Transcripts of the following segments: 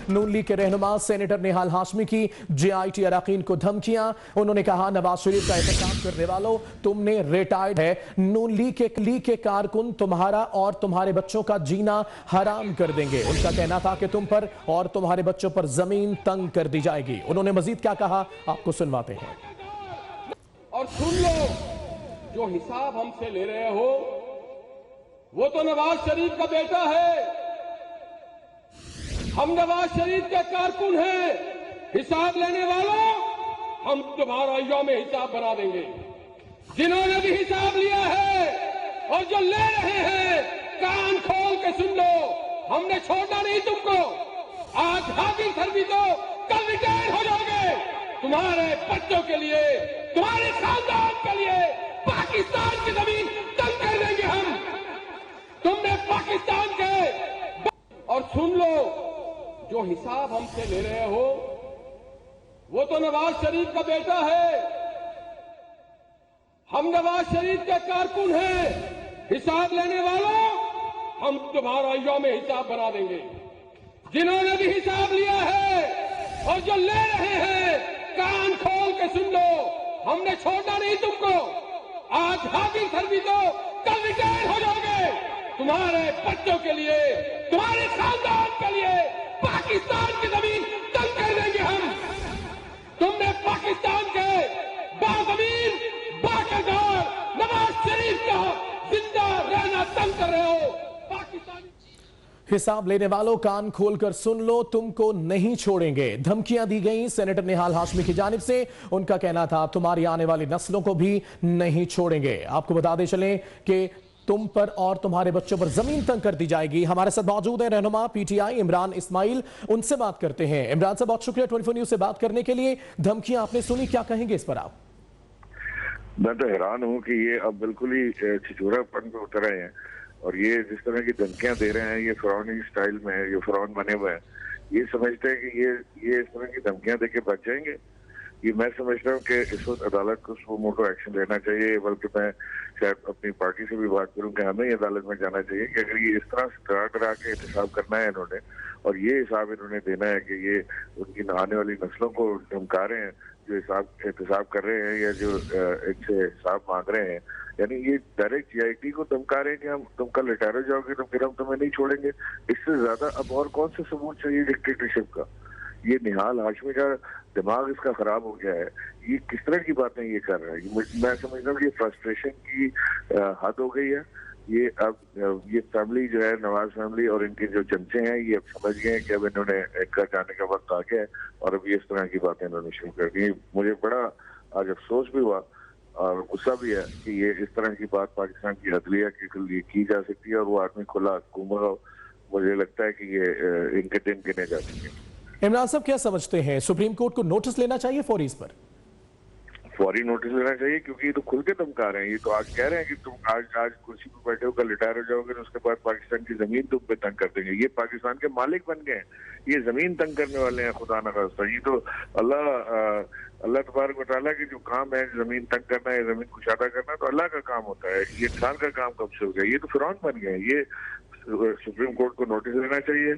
नून league के रहनुमा senator निहाल हाशमी की JIT अरकान को धमकियां। उन्होंने कहा, नवाज शरीफ का एहतसाब करने वालों, तुमने रिटायर्ड है। नून लीग के कारकुन तुम्हारा और तुम्हारे बच्चों का जीना हराम कर देंगे। उनका कहना था कि तुम पर और तुम्हारे बच्चों पर जमीन तंग कर दी जाएगी। उन्होंने मजीद क्या कहा, आपको सुनवाते हैं। और सुन लो, जो हिसाब हमसे ले रहे हो वो तो नवाज शरीफ का बेटा है। हम नवाज शरीफ के कारकुन हैं। हिसाब लेने वालों, हम तुम्हारा यौम हिसाब बना देंगे। जिन्होंने भी हिसाब लिया है और जो ले रहे हैं, कान खोल के सुन लो, हमने छोड़ना नहीं तुमको। आज हाजिर सर भी तो कल रिटायर हो जाओगे। तुम्हारे बच्चों के लिए, तुम्हारे खानदान के लिए पाकिस्तान की जमीन तंग कर देंगे हम। तुमने पाकिस्तान के और सुन लो, जो हिसाब हमसे ले रहे हो वो तो नवाज शरीफ का बेटा है। हम नवाज शरीफ के कारकुन हैं। हिसाब लेने वालों, हम तुम्हारा यौम हिसाब बना देंगे। जिन्होंने भी हिसाब लिया है और जो ले रहे हैं, कान खोल के सुन लो, हमने छोड़ना नहीं तुमको। आज हाजिर सर भी तो कल रिटायर हो जाओगे। तुम्हारे बच्चों के लिए, तुम्हारे खानदान के लिए पाकिस्तान की जमीन तंग कर देंगे हम। तुमने पाकिस्तान के बाज़मीन, बाकरदार नवाज शरीफ का जिंदा रहना तंग कर रहे हो। पाकिस्तानी हिसाब लेने वालों, कान खोलकर सुन लो, तुमको नहीं छोड़ेंगे। धमकियां दी गई सेनेटर निहाल हाशमी की जानिब से। उनका कहना था, तुम्हारी आने वाली नस्लों को भी नहीं छोड़ेंगे। आपको बताते चलें कि तुम पर और तुम्हारे बच्चों पर जमीन तंग कर दी जाएगी। हमारे साथ मौजूद है रहनुमा PTI इमरान इस्माइल, उनसे बात करते हैं। इमरान साहब, बहुत शुक्रिया 24 न्यूज से बात करने के लिए। धमकियां आपने सुनी, क्या कहेंगे इस पर आप? मैं तो हैरान हूं कि ये अब बिल्कुल ही छिछोरापन पे उतर आए हैं और ये जिस तरह की धमकियां दे रहे हैं, ये फिरौनी स्टाइल में है, ये फिरौन बने हुए हैं। ये समझते हैं कि ये इस तरह की धमकियां देके बच जाएंगे। ये मैं समझता हूँ कि इस वक्त अदालत को सो मोटो एक्शन लेना चाहिए। बल्कि मैं शायद अपनी पार्टी से भी बात करूँ कि हमें ही अदालत में जाना चाहिए कि अगर ये इस तरह से डरा डरा के एहतसाब करना है इन्होंने, और ये हिसाब इन्होंने देना है कि ये उनकी आने वाली नस्लों को धमका रहे हैं, जो एहतसाब कर रहे हैं या जो इनसे हिसाब मांग रहे हैं, यानी ये डायरेक्ट JIT को धमका रहे हैं कि हम तुम कल रिटायर हो जाओगे तो फिर हम तुम्हें नहीं छोड़ेंगे। इससे ज्यादा अब और कौन सा सबूत चाहिए डिक्टेटरशिप का? ये निहाल हाशमी का दिमाग इसका खराब हो गया है। ये किस तरह की बातें ये कर रहा है? मैं समझता हूँ कि फ्रस्ट्रेशन की हद हो गई है। ये अब ये फैमिली जो है, नवाज फैमिली और इनके जो चमचे हैं, ये अब समझ गए हैं कि अब इन्होंने घर जाने का वक्त आ गया है और अब ये इस तरह की बातें इन्होंने शुरू कर दी। मुझे बड़ा आज अफसोस भी हुआ और गुस्सा भी है कि ये इस तरह की बात पाकिस्तान की अदलिया के लिए की जा सकती है और वो आदमी खुला घूमेगा। मुझे लगता है कि ये इनके दिन गिने जा सकते हैं। इमरान साहब, क्या समझते हैं, सुप्रीम कोर्ट को नोटिस लेना चाहिए फौरी इस पर? फौरी नोटिस लेना चाहिए, क्योंकि ये तो खुल के धमका रहे हैं। ये तो आज कह रहे हैं कि तुम आज कुर्सी पर बैठे हो, कल रिटायर हो जाओगे, उसके बाद पाकिस्तान की जमीन तुम पे तंग कर देंगे। ये पाकिस्तान के मालिक बन गए हैं, ये जमीन तंग करने वाले हैं। खुदा न खास्ता, ये तो अल्लाह तबारक व तआला की जो काम है, जमीन तंग करना है, जमीन कुशादा करना, तो अल्लाह का काम होता है। ये इंसान का काम कब से हो गया? ये तो फिरौन बन गए। ये सुप्रीम कोर्ट को नोटिस देना चाहिए,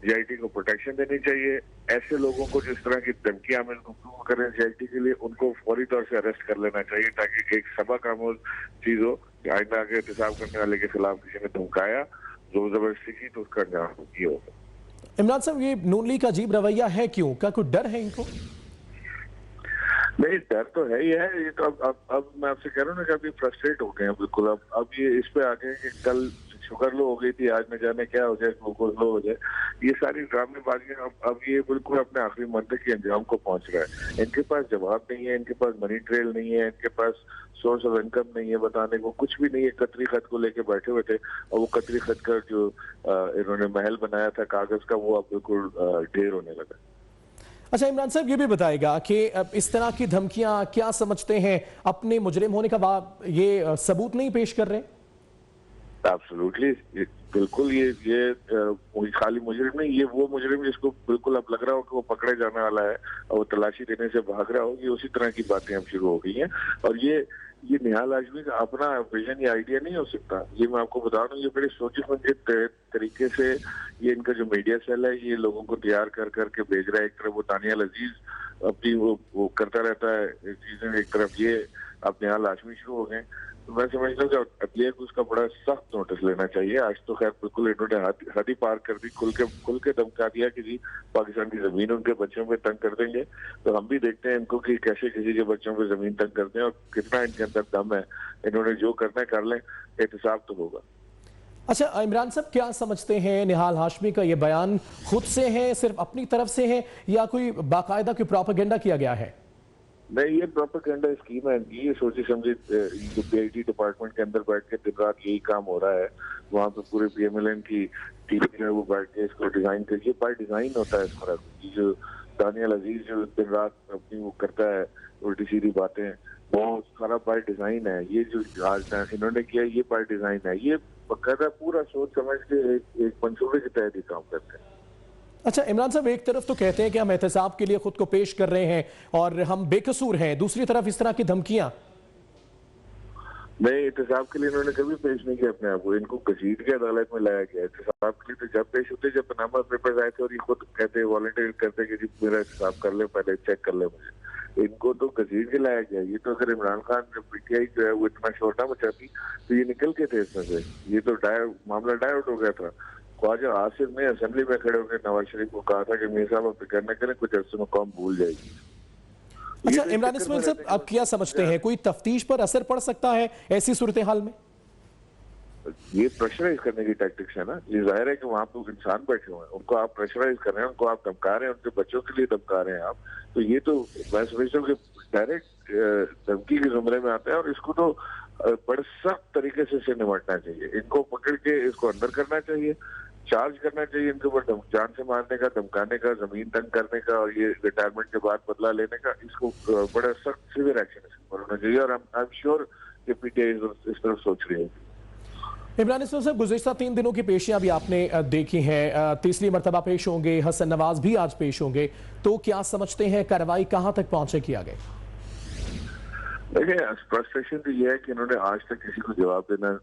JIT को प्रोटेक्शन देनी चाहिए। ऐसे लोगों को जिस तरह की धमकियां में गुफ्तगू करें JIT के लिए, उनको फौरी तौर से अरेस्ट कर लेना चाहिए, ताकि एक सबक आमूज चीज हो कि आइंदा आगे एहतसाब करने वाले के खिलाफ किसी ने धमकाया, जोर जबरदस्ती की, तो उसका अंजाम ये होगा। इमरान साहब, ये नून लीग का अजीब रवैया है क्यों? क्या कोई डर है इनको? नहीं, डर तो है ही है। ये तो अब मैं आपसे कह रहा हूँ ना कि अभी फ्रस्ट्रेट हो गए हैं बिल्कुल। अब ये इस पे आ गए कि कल शुगर लो हो गई थी, आज न जाने क्या हो जाए, ग्लूकोज लो हो जाए। ये सारी ड्रामेबाजियां अब ये बिल्कुल अपने आखिरी मंजिल के अंजाम को पहुंच रहा है। इनके पास जवाब नहीं है, इनके पास मनी ट्रेल नहीं है, इनके पास सोर्स ऑफ इनकम नहीं है, बताने को कुछ भी नहीं है। कतरी खत को लेके बैठे हुए थे और वो कतरी खत का जो इन्होंने महल बनाया था कागज का, वो अब बिल्कुल ढेर होने लगा। अच्छा इमरान साहब, ये भी बताएगा कि इस तरह की धमकियां क्या समझते हैं, अपने मुजरिम होने का ये सबूत नहीं पेश कर रहे? एब्सोल्युटली, बिल्कुल ये खाली मुजरिम नहीं, ये वो मुजरिम जिसको बिल्कुल अब लग रहा हो कि वो पकड़े जाने वाला है और वो तलाशी देने से भाग रहा हो, ये उसी तरह की बातें अब शुरू हो गई हैं। और ये निहाल हाशमी का अपना विजन या आइडिया नहीं हो सकता। ये मैं आपको बता रहा हूँ, ये बड़े सोचे समझे तरीके से ये इनका जो मीडिया सेल है, ये लोगों को तैयार कर करके भेज रहा है। एक तरफ वो दानियाल अजीज अपनी वो करता रहता है चीजें, एक तरफ ये अब निहाल हाशमी शुरू हो गए। तो मैं समझता हूँ कि अदलिया को उसका बड़ा सख्त नोटिस लेना चाहिए। आज तो खैर बिल्कुल इन्होंने हद ही पार कर दी, खुल के धमका दिया कि जी पाकिस्तान की जमीन उनके बच्चों पे तंग कर देंगे। तो हम भी देखते हैं इनको कि कैसे किसी के बच्चों पे जमीन तंग करते हैं और कितना इनके अंदर दम है। इन्होंने जो करना है कर लें, एहतसाब तो होगा। अच्छा इमरान साहब, क्या समझते हैं निहाल हाशमी का ये बयान खुद से है, सिर्फ अपनी तरफ से है, या कोई बाकायदा कोई प्रोपेगेंडा किया गया है? नहीं, ये प्रोपेगेंडा स्कीम है इनकी। ये सोची समझी जो PIT डिपार्टमेंट के अंदर बैठ के दिन रात यही काम हो रहा है। वहाँ पे पूरे PMLN की टीम जो है वो बैठ के इसको डिजाइन करके, बाय डिजाइन होता है इसका। ये जो दानियाल अजीज जो दिन रात अपनी वो करता है उल्टी सीधी बातें, वो सारा बाय डिजाइन है। ये जो आज इन्होंने किया ये बाय डिजाइन है। ये बकायदा पूरा सोच समझ के एक मंसूबे के तहत ही काम करते हैं। अच्छा इमरान साहब, एक तरफ तो कहते हैं कि हम एहतसाब के लिए खुद को पेश कर रहे हैं और हम बेकसूर हैं, दूसरी तरफ इस तरह की धमकियां। नहीं, एहतसाब के लिए इन्होंने कभी पेश नहीं किया अपने आप को। इनको घसीट के अदालत में लाया गया। एहतसाब के लिए तो जब पेश होते, जब पनामा पेपर्स आए थे और ये खुद कहते वॉलंटियर करते कि जी मेरा एहतसाब कर ले, पहले चेक कर ले मुझे। इनको तो घसीट के लाया गया। ये तो अगर इमरान खान PTI जो है वो इतना शोरना मचाती तो ये निकल के थे इसमें से। ये तो मामला डाइवर्ट हो गया था। ख्वाजा आसिफ ने असेंबली में खड़े होकर नवाज शरीफ को कहा था कि मीर साहब आप फिक्र न करें, कुछ अर्से में कौम भूल जाएगी। अच्छा इमरान इस्माइल साहब, आप क्या समझते हैं, कोई तफ्तीश पर असर पड़ सकता है ऐसी सूरत हाल में? ये प्रेशराइज करने की टैक्टिक्स है ना। ये जाहिर है कि वहाँ पे इंसान बैठे हुए हैं, उनको आप प्रेशराइज कर रहे हैं, उनको आप धमका रहे हैं, उनके बच्चों के लिए धमका रहे हैं आप। तो ये तो मैं समझता हूँ कि डायरेक्ट धमकी के जुमरे में आता है और इसको तो बड़े सख्त तरीके से निपटना चाहिए। इनको पकड़ के इसको अंदर करना चाहिए, चार्ज करना चाहिए इनके ऊपर जान से मारने का, धमकाने का, जमीन तंग करने का और ये रिटायरमेंट के बाद बदला लेने का। इसको बड़ा सख्त सिवियर एक्शन इसके ऊपर होना चाहिए और आई एम श्योर कि PTI इस तरफ सोच रही है। इमरान इस्माइल साहब, गुज़िश्ता 3 दिनों की पेशियां भी आपने देखी हैं, तीसरी मरतबा पेश होंगे, हसन नवाज भी आज पेश होंगे, तो क्या समझते हैं कार्रवाई कहां तक पहुंचेगी आगे? देखिए, फ्रस्ट्रेशन तो ये है कि इन्होंने आज तक किसी को जवाब देना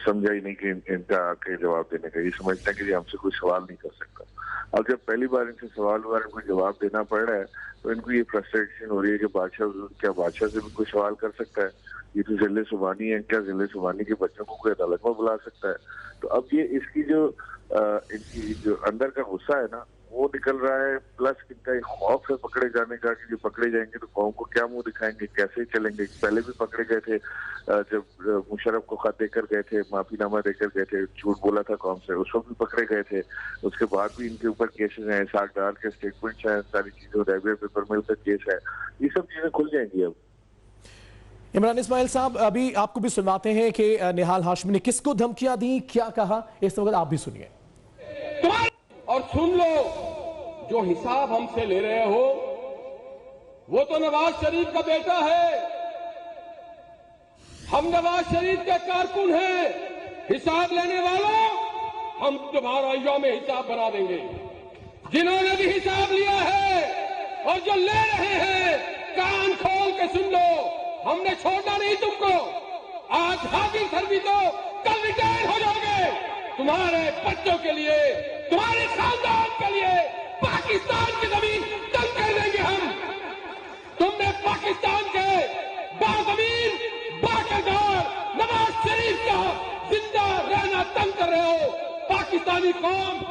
समझा ही नहीं कि इनका आके जवाब देने का। ये समझते हैं कि हमसे कोई सवाल नहीं कर सकता। अब जब पहली बार इनसे सवाल हुआ, इनको जवाब देना पड़ रहा है, तो इनको ये फ्रस्ट्रेशन हो रही है कि बादशाह से भी कोई सवाल कर सकता है? ये तो जिले सुबानी है, क्या जिले सुबानी के बच्चों को कोई अदालत में बुला सकता है? तो अब ये इसकी इनकी जो अंदर का गुस्सा है ना, वो निकल रहा है, प्लस इनका एक खौफ है पकड़े जाने का कि जो पकड़े जाएंगे तो कौम को क्या मुंह दिखाएंगे, कैसे चलेंगे। पहले भी पकड़े गए थे, जब मुशर्रफ को खत देकर गए थे, माफीनामा देकर गए थे, झूठ बोला था कौम से, उस वक्त भी पकड़े गए थे। उसके बाद भी इनके ऊपर केसेस हैं, साग डाल के स्टेटमेंट्स हैं, सारी चीजें, रेलवे पेपर मिल का केस है। ये सब चीजें खुल जाएंगी अब। इमरान इस्माइल साहब, अभी आपको भी सुनवाते हैं कि निहाल हाशमी ने किसको धमकियां दी, क्या कहा, इस वक्त आप भी सुनिए। और सुन लो, जो हिसाब हमसे ले रहे हो वो तो नवाज शरीफ का बेटा है। हम नवाज शरीफ के कारकुन हैं। हिसाब लेने वालों, हम तुम्हारा यौम हिसाब बना देंगे। जिन्होंने भी हिसाब लिया है और जो ले रहे हैं, कान खोल के सुन लो, हमने छोड़ा नहीं तुमको। आज हाजिर सर्विस हो, कल रिटायर हो जाओगे। तुम्हारे बच्चों के लिए, तुम्हारे खानदान के लिए पाकिस्तान की जमीन तंग कर देंगे हम। तुमने पाकिस्तान के बाज़मीन, बाकिरदार नवाज शरीफ का जिंदा रहना तंग कर रहे हो। पाकिस्तानी कौम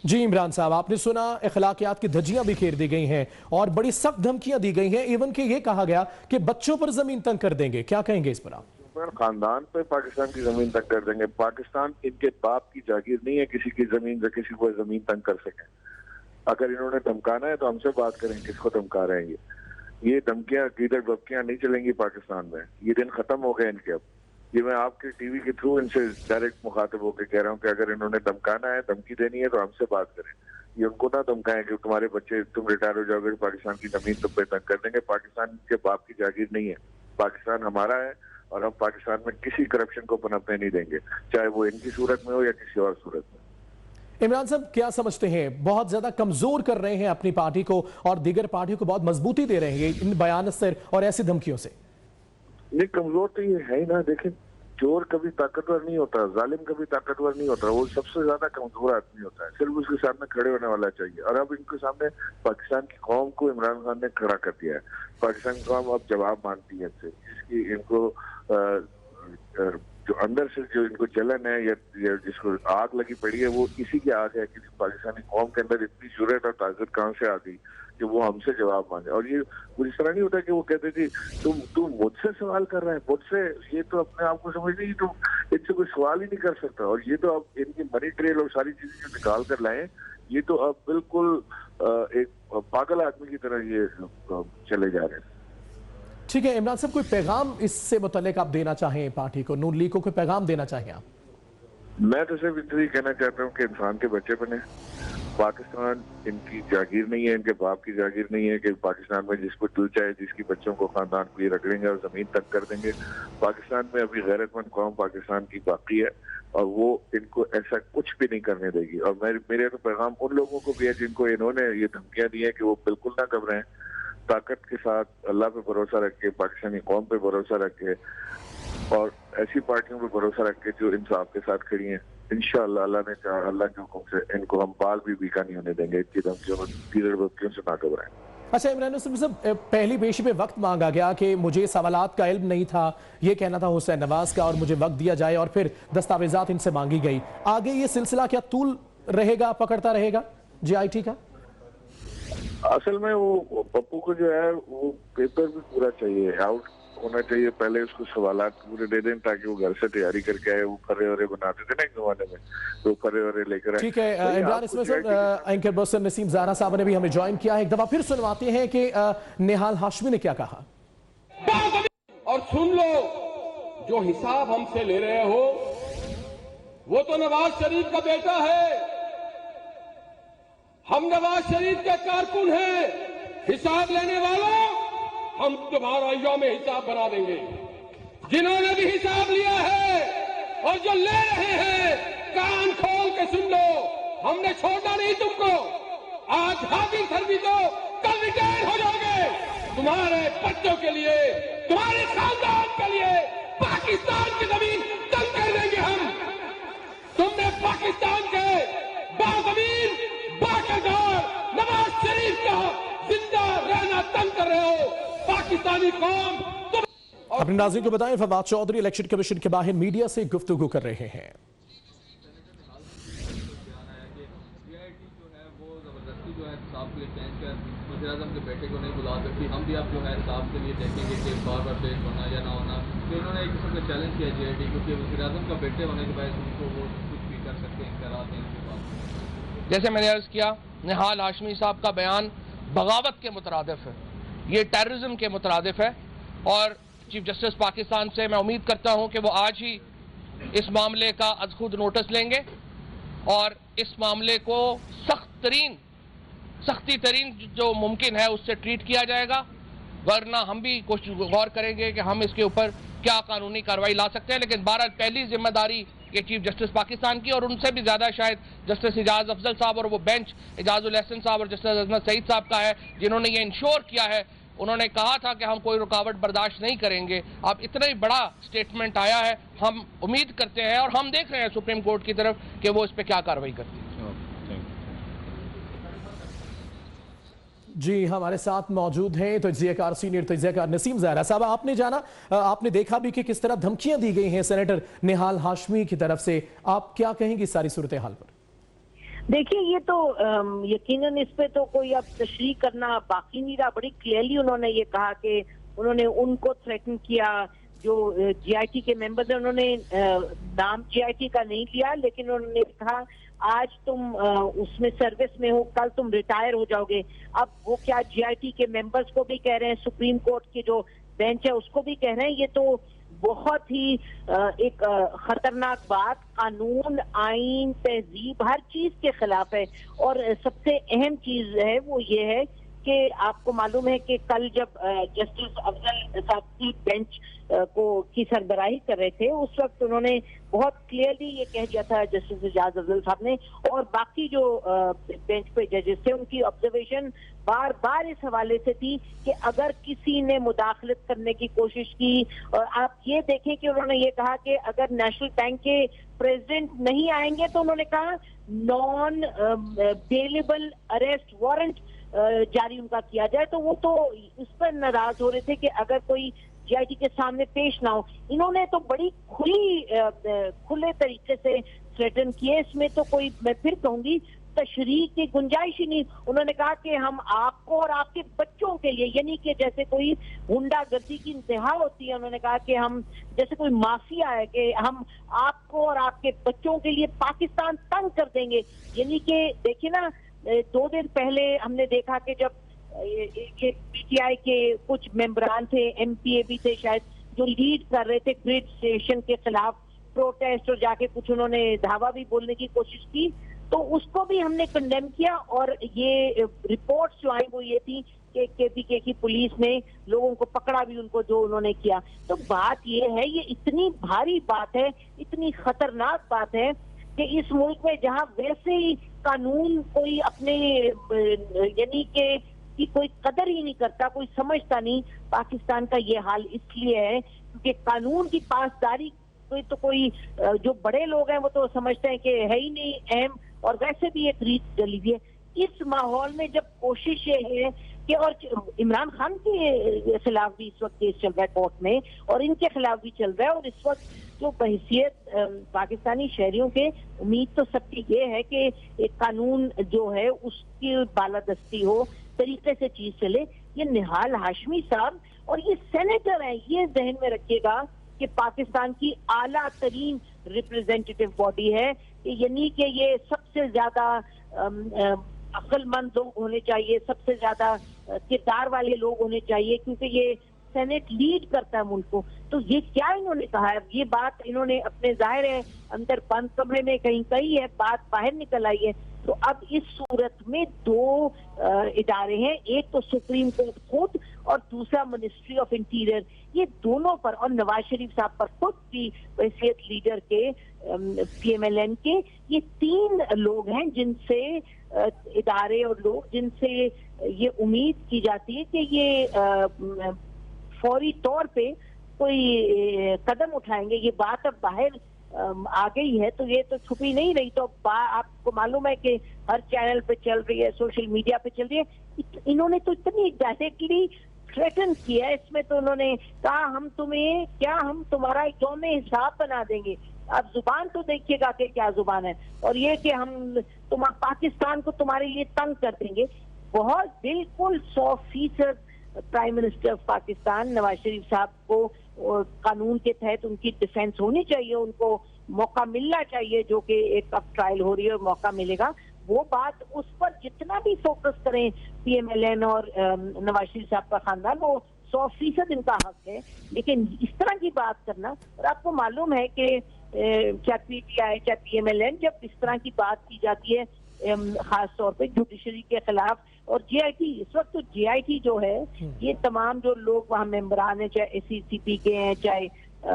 जी इमरान साहब, आपने सुना, अखलाकियात की धज्जियां बिखेर दी गई हैं और बड़ी सख्त धमकियां दी गई हैं। इवन कि ये कहा गया कि बच्चों पर जमीन तंग कर देंगे। क्या कहेंगे इस पर आप? खानदान पे पाकिस्तान की जमीन तंग कर देंगे। पाकिस्तान इनके बाप की जागीर नहीं है किसी की जमीन से किसी को जमीन तंग कर सके। अगर इन्होंने धमकाना है तो हमसे बात करें, किसको धमका रहे हैं ये धमकियां, कीदड़ बबकियां नहीं चलेंगी पाकिस्तान में। ये दिन खत्म हो गए इनके। अब ये मैं आपके टीवी के थ्रू इनसे डायरेक्ट मुखातिब होकर कह रहा हूँ कि अगर इन्होंने धमकाना है, धमकी देनी है तो हमसे बात करें। ये उनको ना धमकाएं कि तुम्हारे बच्चे, तुम रिटायर हो जाओगे, पाकिस्तान की जमीन तुम पे तंग कर देंगे। पाकिस्तान के बाप की जागीर नहीं है, पाकिस्तान हमारा है और हम पाकिस्तान में किसी करप्शन को पनपने नहीं देंगे, चाहे वो इनकी सूरत में हो या किसी और सूरत में। इमरान साहब क्या समझते हैं, बहुत ज्यादा कमजोर कर रहे हैं अपनी पार्टी को और दीगर पार्टियों को बहुत मजबूती दे रहे हैं इन बयान से और ऐसी धमकियों से? नहीं, कमजोर तो ये है ही ना। देखिए, चोर कभी ताकतवर नहीं होता, जालिम कभी ताकतवर नहीं होता, वो सबसे ज्यादा कमजोर आदमी होता है, सिर्फ उसके सामने खड़े होने वाला चाहिए। और अब इनके सामने पाकिस्तान की कौम को इमरान खान ने खड़ा कर दिया है। पाकिस्तान की कौम अब जवाब मांगती है इससे, जिसकी इनको जो अंदर से जो इनको जलन है या जिसको आग लगी पड़ी है, वो इसी की आग है कि पाकिस्तानी कौम के अंदर इतनी जुर्रत और ताकत कहाँ से आ गई कि वो हमसे जवाब मांगे। और ये कुछ इस तरह नहीं होता कि वो कहते थे तुम मुझसे सवाल कर रहे हैं, मुझसे, ये तो अपने आप को समझ नहीं, तो इनसे कोई सवाल ही नहीं कर सकता। और ये तो अब इनकी मनी ट्रेल और सारी चीजें जो निकाल कर लाए, ये तो अब बिल्कुल एक पागल आदमी की तरह ये चले जा रहे हैं। ठीक है इमरान साहब, कोई पैगाम इससे मुतल्लिक आप देना चाहें पार्टी को, नून लीग को कोई पैगाम देना चाहें आप? मैं तो सिर्फ इतना ही कहना चाहता हूँ कि इंसान के बच्चे बने। पाकिस्तान इनकी जागीर नहीं है, इनके बाप की जागीर नहीं है कि पाकिस्तान में जिसको दिल चाहे जिसकी बच्चों को खानदान को ये रगड़ेंगे और जमीन तक कर देंगे। पाकिस्तान में अभी गैरतमंद कौम पाकिस्तान की बाकी है और वो इनको ऐसा कुछ भी नहीं करने देगी। और मेरे तो पैगाम उन लोगों को भी है जिनको इन्होंने ये धमकियां दी है कि वो बिल्कुल ना घबराएं, ताकत के साथ अल्लाह पे भरोसा रख के, पाकिस्तानी कौम पे भरोसा रख के और ऐसी पार्टियों पे भरोसा रख के जो इंसाफ के साथ खड़ी हैं। इंशाअल्लाह अल्लाह ने चाहा, अल्लाह के हुक्म से इनको हम बाल भी बीका नहीं होने देंगे। इतनी धमकियों से ना घबराएं। अच्छा इमरान साहब, पहली पेशी में वक्त मांगा गया कि मुझे सवालात का इल्म नहीं था, ये कहना था हुसैन नवाज का, और मुझे वक्त दिया जाए, और फिर दस्तावेजात इनसे मांगी गई। आगे ये सिलसिला क्या तूल रहेगा, पकड़ता रहेगा JIT का? असल में वो पप्पू को जो है वो पेपर भी पूरा चाहिए, आउट होना चाहिए। पहले उसको सवालात पूरे दे दें ताकि वो घर से तैयारी करके आए। वो फर्रे वरे बनाते थे ना एक जमाने में, तो फर्रे वरे लेकर आए। ठीक है इमरान, इसमें sir anchor person Naseem Zara साहब ने भी हमें ज्वाइन किया है। एक दफा फिर सुनवाते हैं कि निहाल हाशमी ने क्या कहा। और सुन लो, जो हिसाब हमसे ले रहे हो वो तो नवाज शरीफ का बेटा है। हम नवाज शरीफ के कारकुन हैं। हिसाब लेने वालों, हम तुम्हारा यौम हिसाब बना देंगे। जिन्होंने भी हिसाब लिया है और जो ले रहे हैं, कान खोल के सुन लो, हमने छोड़ना नहीं तुमको। आज हाजिर सर्विस हो, कल रिटायर हो जाओगे। तुम्हारे बच्चों के लिए, तुम्हारे खानदान के लिए पाकिस्तान की जमीन तंग कर देंगे हम। तुमने पाकिस्तान के बाज़मीन बाकरदार नवाज शरीफ का जिंदा रहना तंग कर रहे हो। पाकिस्तानी कौम अपने नाज़रीन को बताएं, फवाद चौधरी इलेक्शन कमीशन के बाहर मीडिया से गुफ्तगू कर रहे हैं। वज़ीर-ए-आज़म के बेटे को नहीं बुला सकती, हम भी आप जो है साहब के लिए देखेंगे कि बार पेश होना या ना होना। तो इन्होंने एक किस्म का चैलेंज किया JIT को कि वज़ीर-ए-आज़म का बेटे होने के बाद उनको वो कुछ भी कर सकते हैं, करार देने के बाद। जैसे मैंने अर्ज किया, निहाल हाशमी साहब का बयान बगावत के मुतरादिफ है, ये टेररिज्म के मुतरादिफ है। और चीफ जस्टिस पाकिस्तान से मैं उम्मीद करता हूँ कि वो आज ही इस मामले का अज खुद नोटिस लेंगे और इस मामले को सख्ती तरीन जो मुमकिन है उससे ट्रीट किया जाएगा। वरना हम भी कुछ गौर करेंगे कि हम इसके ऊपर क्या कानूनी कार्रवाई ला सकते हैं। लेकिन भारत पहली जिम्मेदारी ये चीफ जस्टिस पाकिस्तान की, और उनसे भी ज्यादा शायद जस्टिस इजाज अफजल साहब और वो बेंच इजाजुल एहसन साहब और जस्टिस अजमत सईद साहब का है, जिन्होंने ये इंश्योर किया है। उन्होंने कहा था कि हम कोई रुकावट बर्दाश्त नहीं करेंगे। अब इतना ही बड़ा स्टेटमेंट आया है, हम उम्मीद करते हैं और हम देख रहे हैं सुप्रीम कोर्ट की तरफ कि वो इस पर क्या कार्रवाई करती है। जी, हमारे साथ मौजूद हैं तज्ज़ियाकार, सीनियर तज्ज़ियाकार नसीम ज़ारा साहब। आपने जाना, आपने देखा भी कि किस तरह धमकियां दी गई हैं सेनेटर निहाल हाशमी की तरफ से। आप क्या कहेंगी सारी सूरत हाल पर? देखिए, ये तो यकीनन इस पे तो कोई अब तशरीह करना बाकी नहीं रहा। बड़ी क्लियरली उन्होंने ये कहा कि उन्होंने उनको थ्रेटन किया, जो JIT के मेंबर्स हैं। उन्होंने नाम JIT का नहीं लिया, लेकिन उन्होंने कहा आज तुम उसमें सर्विस में हो, कल तुम रिटायर हो जाओगे। अब वो क्या JIT के मेंबर्स को भी कह रहे हैं, सुप्रीम कोर्ट की जो बेंच है उसको भी कह रहे हैं। ये तो बहुत ही एक खतरनाक बात, कानून, आइन, तहजीब, हर चीज के खिलाफ है। और सबसे अहम चीज है वो ये है के आपको मालूम है कि कल जब जस्टिस अफजल साहब की बेंच की सरबराही कर रहे थे, उस वक्त उन्होंने बहुत क्लियरली ये कह दिया था, जस्टिस एजाज अफजल साहब ने, और बाकी जो बेंच पे जजेस थे उनकी ऑब्जर्वेशन बार बार इस हवाले से थी कि अगर किसी ने मुदाखलत करने की कोशिश की, और आप ये देखें कि उन्होंने ये कहा कि अगर नेशनल बैंक के प्रेसिडेंट नहीं आएंगे तो उन्होंने कहा नॉन बेलेबल अरेस्ट वारंट जारी उनका किया जाए, तो वो तो इस पर नाराज हो रहे थे कि अगर कोई जीआईटी के सामने पेश ना हो। इन्होंने तो बड़ी खुले तरीके से थ्रेटन किए, इसमें तो कोई, मैं फिर कहूंगी, तशरीह की गुंजाइश ही नहीं। उन्होंने कहा कि हम आपको और आपके बच्चों के लिए, यानी कि जैसे कोई गुंडागर्दी की इंतहा होती है, उन्होंने कहा कि हम जैसे कोई माफिया है कि हम आपको और आपके बच्चों के लिए पाकिस्तान तंग कर देंगे। यानी कि देखिए ना, 2 दिन पहले हमने देखा कि जब ये पीटीआई के कुछ मेंबरान थे, एमपीए भी थे शायद, जो लीड कर रहे थे ग्रिड स्टेशन के खिलाफ प्रोटेस्ट, और जाके कुछ उन्होंने धावा भी बोलने की कोशिश की, तो उसको भी हमने कंडेम किया। और ये रिपोर्ट्स जो आई वो ये थी कि केपीके की पुलिस ने लोगों को पकड़ा भी, उनको जो उन्होंने किया। तो बात ये है, ये इतनी भारी बात है, इतनी खतरनाक बात है कि इस मुल्क में जहां वैसे ही कानून कोई अपने यानी कि कोई कदर ही नहीं करता, कोई समझता नहीं, पाकिस्तान का ये हाल इसलिए है क्योंकि कानून की पासदारी तो कोई जो बड़े लोग हैं वो तो समझते हैं कि है ही नहीं अहम, और वैसे भी एक रीत डली हुई है। इस माहौल में जब कोशिश ये है कि, और इमरान खान के खिलाफ भी इस वक्त केस चल रहा है कोर्ट में, और इनके खिलाफ भी चल रहा है, और इस वक्त जो बहैसियत पाकिस्तानी शहरियों के उम्मीद तो सबकी ये है कि एक कानून जो है उसकी बालादस्ती हो, तरीके से चीज चले। ये निहाल हाशमी साहब और ये सेनेटर हैं, ये जहन में रखिएगा कि पाकिस्तान की आला तरीन रिप्रेजेंटेटिव बॉडी है, यानी कि ये सबसे ज्यादा अक्लमंद लोग होने चाहिए, सबसे ज्यादा किरदार वाले लोग होने चाहिए, क्योंकि ये सेनेट लीड करता है मुल्क को। तो ये क्या इन्होंने कहा है, ये बात इन्होंने अपने जाहिर है अंदर बंद कमरे में कहीं कही है, बात बाहर निकल आई है। तो अब इस सूरत में 2 इदारे हैं, एक तो सुप्रीम कोर्ट खुद और दूसरा मिनिस्ट्री ऑफ इंटीरियर, ये दोनों पर, और नवाज शरीफ साहब पर खुद भी हैसियत लीडर के पीएमएलएन के, ये 3 लोग हैं जिनसे इदारे और लोग जिनसे ये उम्मीद की जाती है कि ये फौरी तौर पे कोई कदम उठाएंगे। ये बात अब बाहर आ गई है, तो ये तो छुपी नहीं रही। तो आपको मालूम है कि हर चैनल पे चल रही है, सोशल मीडिया पे चल रही है। इन्होंने तो इतनी डायरेक्टली थ्रेटन किया है, इसमें तो उन्होंने कहा हम तुम्हारा यौमे हिसाब बना देंगे। अब जुबान तो देखिएगा कि क्या जुबान है, और ये कि हम पाकिस्तान को तुम्हारे लिए तंग कर देंगे। बहुत बिल्कुल 100% prime minister of Pakistan Nawaz Sharif साहब को कानून के तहत उनकी डिफेंस होनी चाहिए, उनको मौका मिलना चाहिए, जो कि एक अब ट्रायल हो रही है और मौका मिलेगा। वो बात, उस पर जितना भी फोकस करें पीएमएलएन और नवाज शरीफ साहब का खानदान, वो 100% इनका हक है। लेकिन इस तरह की बात करना, और आपको मालूम है कि चाहे पीटीआई चाहे पीएमएलएन, जब इस तरह की बात की जाती है खास तौर पे जुडिशरी के खिलाफ, और जीआईटी, इस वक्त तो जीआईटी जो है, ये तमाम जो लोग वहाँ मेंबरान हैं, चाहे एससीसीपी के हैं, चाहे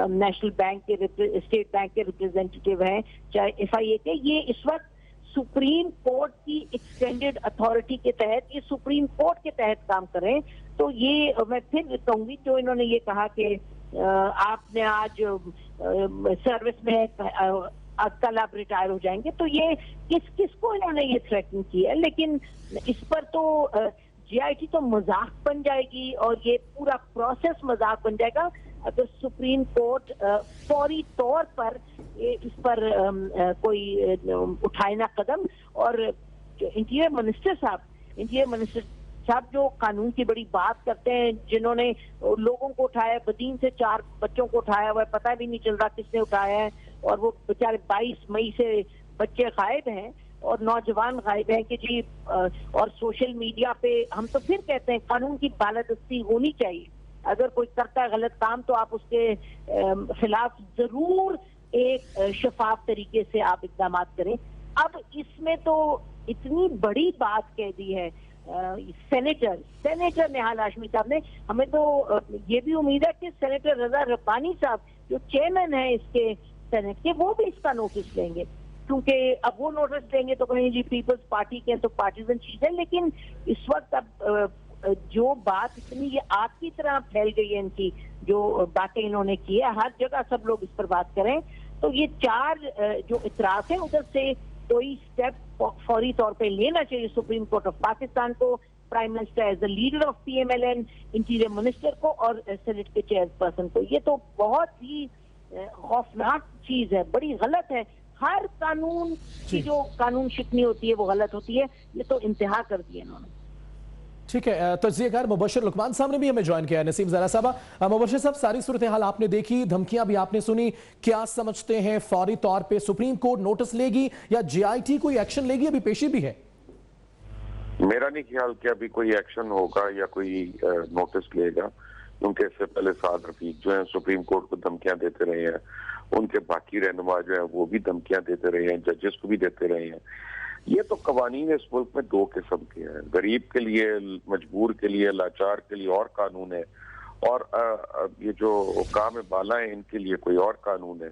नेशनल बैंक के, स्टेट बैंक के रिप्रेजेंटेटिव हैं, चाहे एफआईए के, ये इस वक्त सुप्रीम कोर्ट की एक्सटेंडेड अथॉरिटी के तहत, ये सुप्रीम कोर्ट के तहत काम करें। तो ये मैं फिर कहूंगी, जो इन्होंने ये कहा कि आपने आज सर्विस में कल आप रिटायर हो जाएंगे, तो ये किसको इन्होंने ये थ्रेटन किया है। लेकिन इस पर तो जीआईटी तो मजाक बन जाएगी, और ये पूरा प्रोसेस मजाक बन जाएगा अगर सुप्रीम कोर्ट फौरी तौर पर इस पर कोई उठाए ना कदम। और इंटीरियर मिनिस्टर साहब जो कानून की बड़ी बात करते हैं, जिन्होंने लोगों को उठाया, बदीन से 4 बच्चों को उठाया हुआ है, पता भी नहीं चल रहा किसने उठाया है, और वो बेचारे 22 मई से बच्चे गायब हैं और नौजवान गायब हैं कि जी। और सोशल मीडिया पे हम तो फिर कहते हैं कानून की बालादस्ती होनी चाहिए। अगर कोई करता है गलत काम तो आप उसके खिलाफ जरूर एक शफाफ तरीके से आप इकदाम करें। अब इसमें तो इतनी बड़ी बात कह दी है, सेनेटर निहाल हाशमी साहब ने, हमें तो ये भी उम्मीद है कि सेनेटर रजा रब्बानी साहब जो चेयरमैन है इसके सेनेट के, वो भी इसका नोटिस लेंगे, क्योंकि अब वो नोटिस लेंगे तो कहेंगे जी पीपल्स पार्टी के तो पार्टीजन चीज है। लेकिन इस वक्त अब जो बात इतनी ये आग की तरह फैल गई है, इनकी जो बातें इन्होंने की है, हर जगह सब लोग इस पर बात करें, तो ये 4 जो इतराज है उधर से कोई स्टेप फौरी तौर पे लेना चाहिए सुप्रीम कोर्ट ऑफ पाकिस्तान को, prime minister as the leader of PMLN, interior minister को और सेनेट के चेयरपर्सन को। ये तो बहुत ही खौफनाक चीज है, बड़ी गलत है। हर कानून की जो कानून शिकनी होती है वो गलत होती है, ये तो इंतहा कर दिया इन्होंने। ठीक है, तज्जिएकार मुबशर लुकमान साहब ने भी हमें ज्वाइन किया। नसीम ज़रा साहब, मुबशर साहब, सारी सूरत हाल आपने देखी, धमकियां भी आपने सुनी, क्या समझते हैं फौरी तौर पे सुप्रीम कोर्ट नोटिस लेगी या GIT कोई एक्शन लेगी? अभी पेशी भी है। मेरा नहीं ख्याल कि अभी कोई एक्शन होगा या कोई नोटिस लेगा, क्योंकि इससे पहले साद रफीक जो है सुप्रीम कोर्ट को धमकियां देते रहे हैं, उनके बाकी रहनुमा जो है वो भी धमकियां देते रहे हैं, जजेस को भी देते रहे हैं। ये तो कवानीन इस मुल्क में 2 किस्म के हैं, गरीब के लिए, मजबूर के लिए, लाचार के लिए और कानून है, और ये जो काम बाला है इनके लिए कोई और कानून है।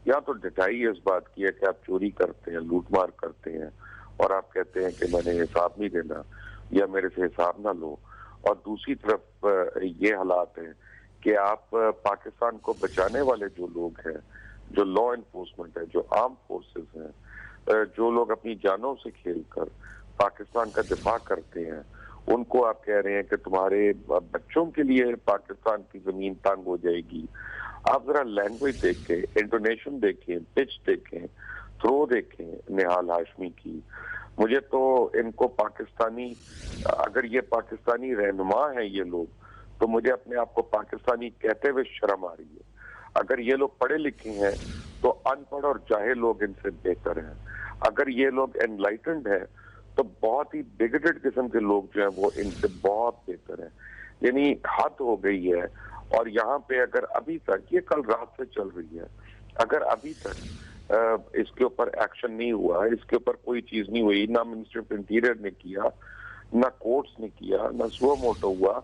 या तो ढिठाई इस बात की है कि आप चोरी करते हैं, लूटमार करते हैं और आप कहते हैं कि मैंने हिसाब नहीं देना या मेरे से हिसाब ना लो, और दूसरी तरफ ये हालात है कि आप पाकिस्तान को बचाने वाले जो लोग हैं, जो लॉ एनफोर्समेंट है, जो आर्म फोर्सेस हैं, जो लोग अपनी जानों से खेलकर पाकिस्तान का दिफा करते हैं, उनको आप कह रहे हैं कि तुम्हारे बच्चों के लिए पाकिस्तान की जमीन तंग हो जाएगी। आप जरा लैंग्वेज देखें, इंटोनेशन देखें, पिच देखें, थ्रो देखें निहाल हाशमी की। मुझे तो इनको पाकिस्तानी, अगर ये पाकिस्तानी रहनुमा है ये लोग, तो मुझे अपने आप को पाकिस्तानी कहते हुए शर्म आ रही है। अगर ये लोग पढ़े लिखे हैं तो अनपढ़ और जाहिल लोग इनसे बेहतर हैं। अगर ये लोग एनलाइटेंड हैं तो बहुत ही बिगटेड किस्म के लोग जो हैं वो इनसे बहुत बेहतर हैं। यानी हद हो गई है। और यहाँ पे अगर अभी तक, ये कल रात से चल रही है, अगर अभी तक इसके ऊपर एक्शन नहीं हुआ, इसके ऊपर कोई चीज नहीं हुई, ना मिनिस्टर ऑफ इंटीरियर ने किया, ना कोर्ट्स ने किया, ना सुओ मोटो हुआ,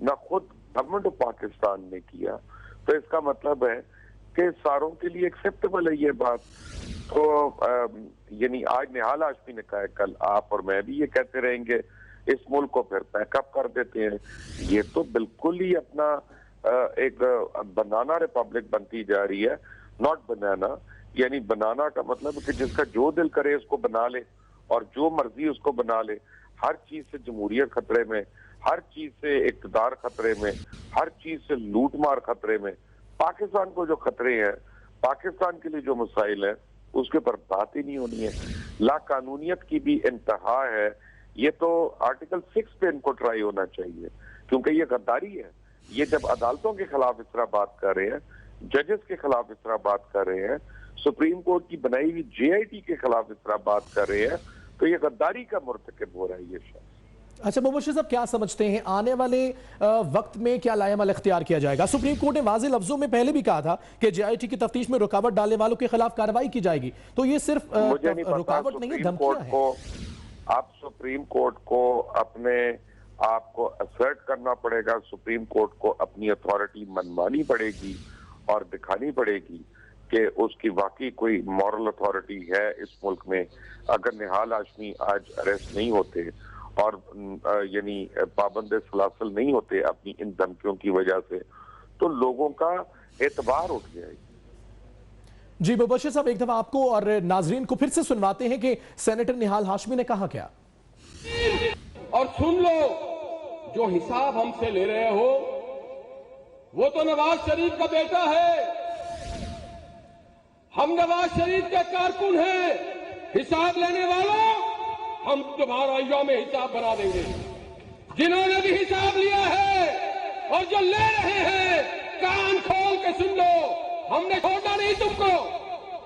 ना खुद गवर्नमेंट ऑफ पाकिस्तान ने किया, तो इसका मतलब है कि सारों के लिए एक्सेप्टेबल है ये बात। तो यानी आज निहाल हाशमी ने कहा है, कल आप और मैं भी ये कहते रहेंगे, इस मुल्क को फिर पैकअप कर देते हैं। ये तो बिल्कुल ही अपना एक बनाना रिपब्लिक बनती जा रही है, नॉट बनाना। यानी बनाना का मतलब कि जिसका जो दिल करे उसको बना ले और जो मर्जी उसको बना ले। हर चीज से जमहूरियत खतरे में, हर चीज से इक़्तिदार खतरे में, हर चीज से लूटमार खतरे में। पाकिस्तान को जो खतरे हैं, पाकिस्तान के लिए जो मसाइल है, उसके ऊपर बात ही नहीं होनी है। लाकानूनियत की भी इंतहा है। ये तो आर्टिकल 6 पे इनको ट्राई होना चाहिए, क्योंकि ये गद्दारी है। ये जब अदालतों के खिलाफ इस तरह बात कर रहे हैं, जजेस के खिलाफ इस तरह बात कर रहे हैं, सुप्रीम कोर्ट की बनाई हुई JIT के खिलाफ इस तरह बात कर रहे हैं, तो ये गद्दारी का मुर्तकिब हो रहा है ये शख्स। अच्छा मुबशिर साहब, क्या समझते हैं आने वाले वक्त में क्या लाएमल इख्तियार किया जाएगा? सुप्रीम कोर्ट ने वाज़े लफ्जों में पहले भी कहा था कि JIT की तफ्तीश में रुकावट डालने वालों के खिलाफ कार्रवाई की जाएगी, तो ये सिर्फ रुकावट नहीं है, धमकियां हैं। आप सुप्रीम कोर्ट को अपने आप को असर्ट करना पड़ेगा, सुप्रीम कोर्ट को अपनी अथॉरिटी मनमानी पड़ेगी और दिखानी पड़ेगी कि उसकी वाकई कोई मॉरल अथॉरिटी है इस मुल्क में। अगर निहाल हाशमी आज अरेस्ट नहीं होते और यानी पाबंद सलासल नहीं होते अपनी इन धमकियों की वजह से, तो लोगों का एतबार उठ जाएगी। जी मुबशिर साहब, एक दफा आपको और नाजरीन को फिर से सुनवाते हैं कि सेनेटर निहाल हाशमी ने कहा क्या। और सुन लो, जो हिसाब हमसे ले रहे हो वो तो नवाज शरीफ का बेटा है। हम नवाज शरीफ के कारकुन हैं। हिसाब लेने वालों, हम तुम्हारा यौम हिसाब बना देंगे। जिन्होंने भी हिसाब लिया है और जो ले रहे हैं, कान खोल के सुन लो, हमने छोड़ा नहीं तुमको।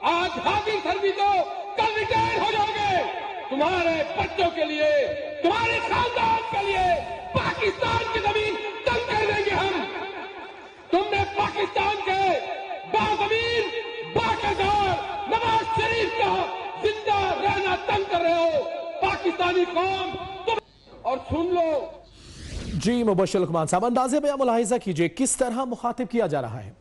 आज हाजिर सर्विस हो, कल रिटायर हो जाओगे। तुम्हारे बच्चों के लिए, तुम्हारे खानदान के लिए पाकिस्तान की जमीन तंग कर देंगे हम। तुमने पाकिस्तान के बाज़मीन, बाक़िदार नवाज शरीफ का जिंदा रहना तंग कर रहे हो। पाकिस्तानी कौम और सुन लो। जी मुबश्शिर लुकमान साहब, अंदाजे में मुलाहिजा कीजिए किस तरह मुखातिब किया जा रहा है।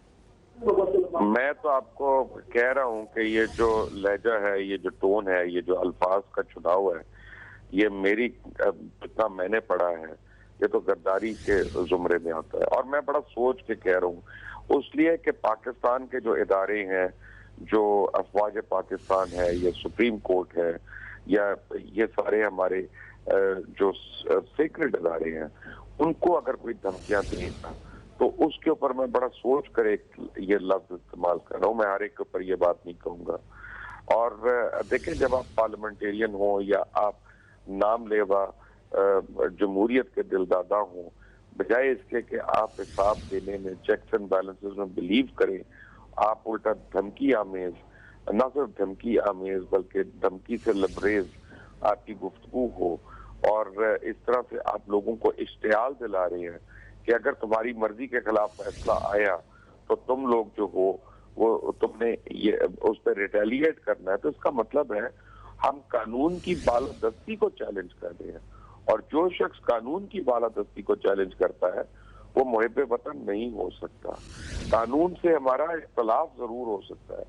मैं तो आपको कह रहा हूं कि ये जो लहजा है, ये जो टोन है, ये जो अल्फाज का चुनाव है, ये मेरी जितना मैंने पढ़ा है ये तो गद्दारी के जुमरे में आता है। और मैं बड़ा सोच के कह रहा हूँ उसलिए कि पाकिस्तान के जो इदारे हैं, जो अफवाज पाकिस्तान है, ये सुप्रीम कोर्ट है, या ये सारे हमारे जो सीक्रेट इदारे हैं, उनको अगर कोई धमकियां देगा तो उसके ऊपर मैं बड़ा सोच कर ये लफ्ज इस्तेमाल कर रहा हूँ। मैं हर एक के ऊपर ये बात नहीं कहूंगा। और देखें, जब आप पार्लियामेंटेरियन हो या आप नाम लेवा जमहूरियत के दिलदादा हो, बजाय इसके कि आप हिसाब देने में, चेक्स एंड बैलेंसेस में बिलीव करें, आप उल्टा धमकी आमेज, न सिर्फ धमकी आमेज बल्कि धमकी से लबरेज आपकी गुफ्तगू हो, और इस तरह से आप लोगों को इश्तियाल दिला रहे हैं कि अगर तुम्हारी मर्जी के खिलाफ फैसला आया तो तुम लोग जो हो वो तुमने ये उस पर रिटेलिएट करना है। तो इसका मतलब है हम कानून की बालादस्ती को चैलेंज कर रहे हैं, और जो शख्स कानून की बालादस्ती को चैलेंज करता है वो मुहिब वतन नहीं हो सकता। कानून से हमारा इख्तलाफ जरूर हो सकता है,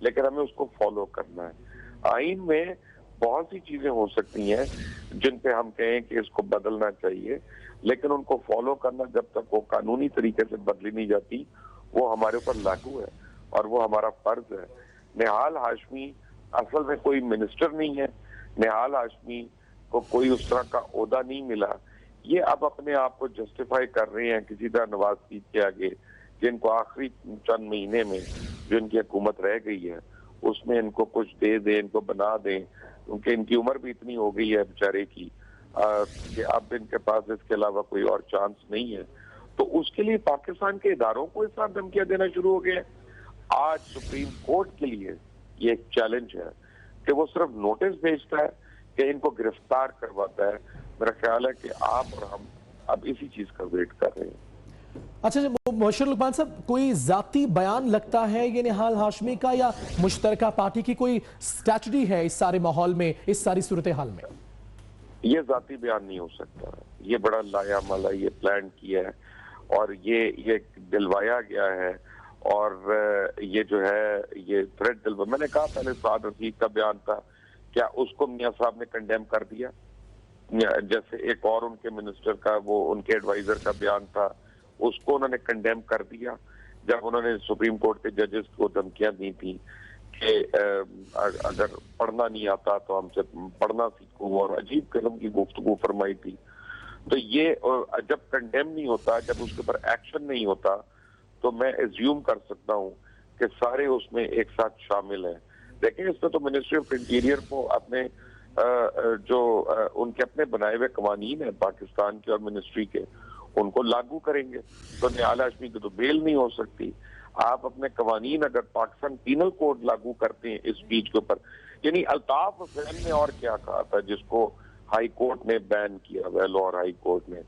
लेकिन हमें उसको फॉलो करना है। आइन में बहुत सी चीजें हो सकती हैं जिन पे हम कहें कि इसको बदलना चाहिए, लेकिन उनको फॉलो करना जब तक वो कानूनी तरीके से बदली नहीं जाती, वो हमारे ऊपर लागू है और वो हमारा फर्ज है। निहाल हाशमी असल में कोई मिनिस्टर नहीं है, निहाल हाशमी को कोई उस तरह का ओहदा नहीं मिला। ये अब अपने आप को जस्टिफाई कर रहे हैं किसी तरह नवाज शरीफ के आगे, जिनको आखिरी चंद महीने में जो इनकी हुकूमत रह गई है उसमें इनको कुछ दे दें, इनको बना दें, क्योंकि इनकी उम्र भी इतनी हो गई है बेचारे की कि अब इनके पास इसके अलावा कोई और चांस नहीं है। तो उसके लिए पाकिस्तान के इदारों को इस तरह धमकियां देना शुरू हो गए। आज सुप्रीम कोर्ट के लिए ये एक चैलेंज है कि वो सिर्फ नोटिस भेजता है कि इनको गिरफ्तार करवाता है। मेरा ख्याल है कि आप और हम अब इसी चीज का वेट कर रहे हैं। अच्छा मुबश्शिर लुकमान साहब, कोई जाती बयान लगता है ये निहाल हाशमी का, या मुश्तरका पार्टी की कोई स्ट्रैटेजी है इस सारे माहौल में, इस सारी सूरत हाल में? ये जाती बयान नहीं हो सकता। ये बड़ा लायामाला ये प्लान किया है और ये दिलवाया गया है, और ये जो है ये थ्रेट दिलवा। मैंने कहा पहले साद रफीक का बयान था, क्या उसको मियां साहब ने कंडेम कर दिया? जैसे एक और उनके मिनिस्टर का, वो उनके एडवाइजर का बयान था, उसको उन्होंने कंडेम कर दिया जब उन्होंने सुप्रीम कोर्ट के जजेस को धमकियां दी थी कि अगर पढ़ना नहीं आता तो हमसे पढ़ना सीखो, और अजीब किस्म की गुफ्तगू फरमाई थी। तो ये जब कंडेम नहीं होता, जब उसके ऊपर एक्शन नहीं होता, तो मैं एज्यूम कर सकता हूँ कि सारे उसमें एक साथ शामिल हैं। देखिए, इसमें तो मिनिस्ट्री ऑफ इंटीरियर को अपने जो उनके अपने बनाए हुए कवानीन है पाकिस्तान के और मिनिस्ट्री के, उनको लागू करेंगे। तो निहाल हाशमी की तो बेल नहीं हो सकती। आप अपने कवानीन अगर पाकिस्तान पीनल कोड लागू करते हैं इस स्पीच के ऊपर, यानी अल्ताफ हुसैन ने और क्या कहा था जिसको हाई कोर्ट ने बैन किया हुआ, लाहौर हाई कोर्ट ने,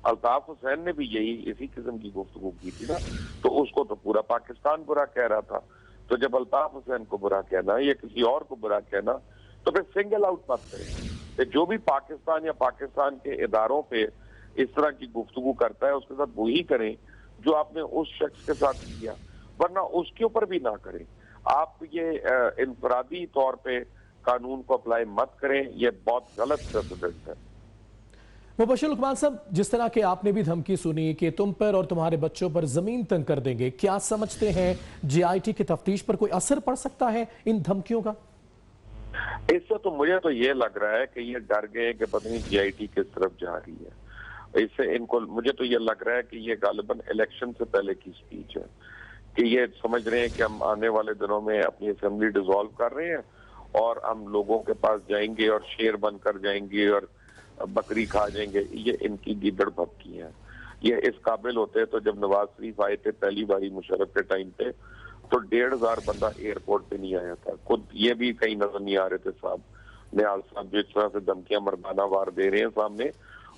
अल्ताफ हुसैन ने भी यही इसी किस्म की गुफ्तगू की थी ना, तो उसको तो पूरा पाकिस्तान बुरा कह रहा था। तो जब अल्ताफ हुसैन को बुरा कहना या किसी और को बुरा कहना, तो फिर सिंगल आउट मत करें। जो भी पाकिस्तान या पाकिस्तान के इदारों पे इस तरह की गुफ्तगू करता है उसके साथ वही करें जो आपने उस शख्स के साथ किया, वरना उसके ऊपर भी ना करें। आप ये इनफरादी तौर पे कानून को अप्लाई मत करें, ये बहुत गलत प्रेसिडेंट है। मुबश्शिर लुकमान साहब, जिस तरह के आपने भी धमकी सुनी कि तुम पर और तुम्हारे बच्चों पर जमीन तंग कर देंगे, क्या समझते हैं जीआईटी की तफ्तीश पर कोई असर पड़ सकता है इन धमकियों का? इससे तो मुझे तो ये लग रहा है कि ये डर गए कि पता नहीं जीआईटी किस तरफ जा रही है। इससे इनको, मुझे तो ये लग रहा है कि ये गालिबन इलेक्शन से पहले की स्पीच है, कि ये समझ रहे हैं कि हम आने वाले दिनों में अपनी असेंबली डिसॉल्व कर रहे हैं और हम लोगों के पास जाएंगे और शेर बनकर जाएंगे और बकरी खा जाएंगे। ये इनकी गिदड़ भपकी है। ये इस काबिल होते तो जब नवाज शरीफ आए थे पहली बारी मुशर्रफ के टाइम पे, तो 1,500 बंदा एयरपोर्ट पे नहीं आया था। खुद ये भी कहीं नजर नहीं आ रहे थे साहब, निहाल साहब जिस तरह से धमकियां मर्दाना वार दे रहे हैं सामने,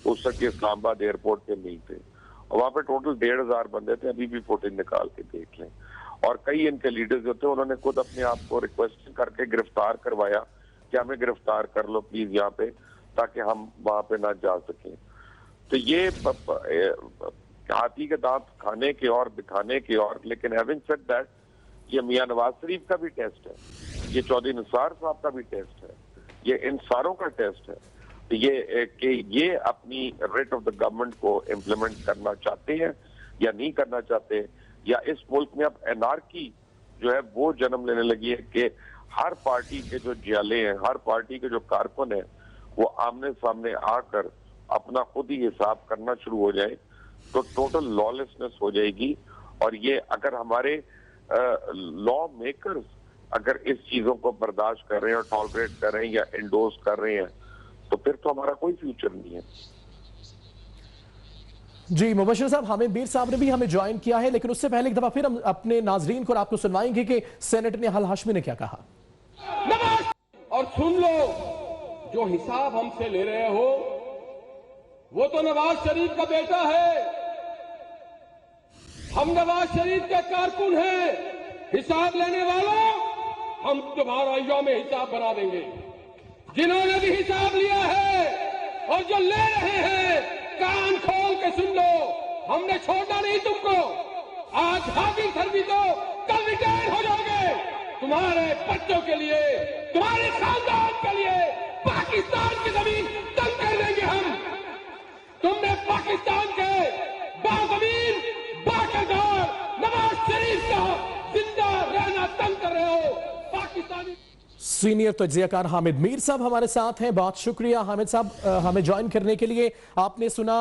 उस तक इस्लामाबाद एयरपोर्ट पे नहीं थे। और वहां पे टोटल 1,500 बंदे थे। अभी भी फुटेज निकाल के देख लें। और कई इनके लीडर्स जो थे उन्होंने खुद अपने आप को रिक्वेस्ट करके गिरफ्तार करवाया कि हमें गिरफ्तार कर लो प्लीज यहाँ पे, ताकि हम वहां पे ना जा सकें। तो ये हाथी के दांत खाने के और दिखाने के और, लेकिन हैविंग सेड दैट, ये मियां नवाज शरीफ का भी टेस्ट है, ये चौधरी निसार साहब का भी टेस्ट है, ये इन सारों का टेस्ट है। तो ये अपनी रेट ऑफ द गवर्नमेंट को इम्प्लीमेंट करना चाहते हैं या नहीं करना चाहते, या इस मुल्क में अब एनार्की जो है वो जन्म लेने लगी है कि हर पार्टी के जो जियाले हैं, हर पार्टी के जो कारकुन हैं, वो आमने सामने आकर अपना खुद ही हिसाब करना शुरू हो जाए, तो टोटल लॉलेसनेस हो जाएगी। और ये अगर हमारे लॉ मेकर्स अगर इस चीजों को बर्दाश्त कर रहे हैं और टॉलरेट कर रहे हैं या इंडोर्स कर रहे हैं, तो फिर तो हमारा कोई फ्यूचर नहीं है। जी मुबश्शिर साहब, हामिद मीर साहब ने भी हमें ज्वाइन किया है, लेकिन उससे पहले एक दफा फिर हम अपने नाजरीन को और आपको सुनवाएंगे कि सेनेटर निहाल हाशमी ने क्या कहा। और सुन लो, जो हिसाब हमसे ले रहे हो वो तो नवाज शरीफ का बेटा है। हम नवाज शरीफ के कारकुन हैं। हिसाब लेने वालों, हम तुम्हारा यौम हिसाब बना देंगे। जिन्होंने भी हिसाब लिया है और जो ले रहे हैं, कान खोल के सुन लो, हमने छोड़ना नहीं तुमको। आज हाजिर सर भी तो कल रिटायर हो जाओगे। तुम्हारे बच्चों के लिए, तुम्हारे खानदान के लिए पाकिस्तान की जमीन तंग कर देंगे हम। तुमने पाकिस्तान के बाज़मीन, बाकरदार नवाज शरीफ का जिंदा रहना तंग कर रहे हो। पाकिस्तानी सीनियर तज्जियाकार हामिद मीर साहब हमारे साथ हैं। बहुत शुक्रिया हामिद साहब हमें ज्वाइन करने के लिए। आपने सुना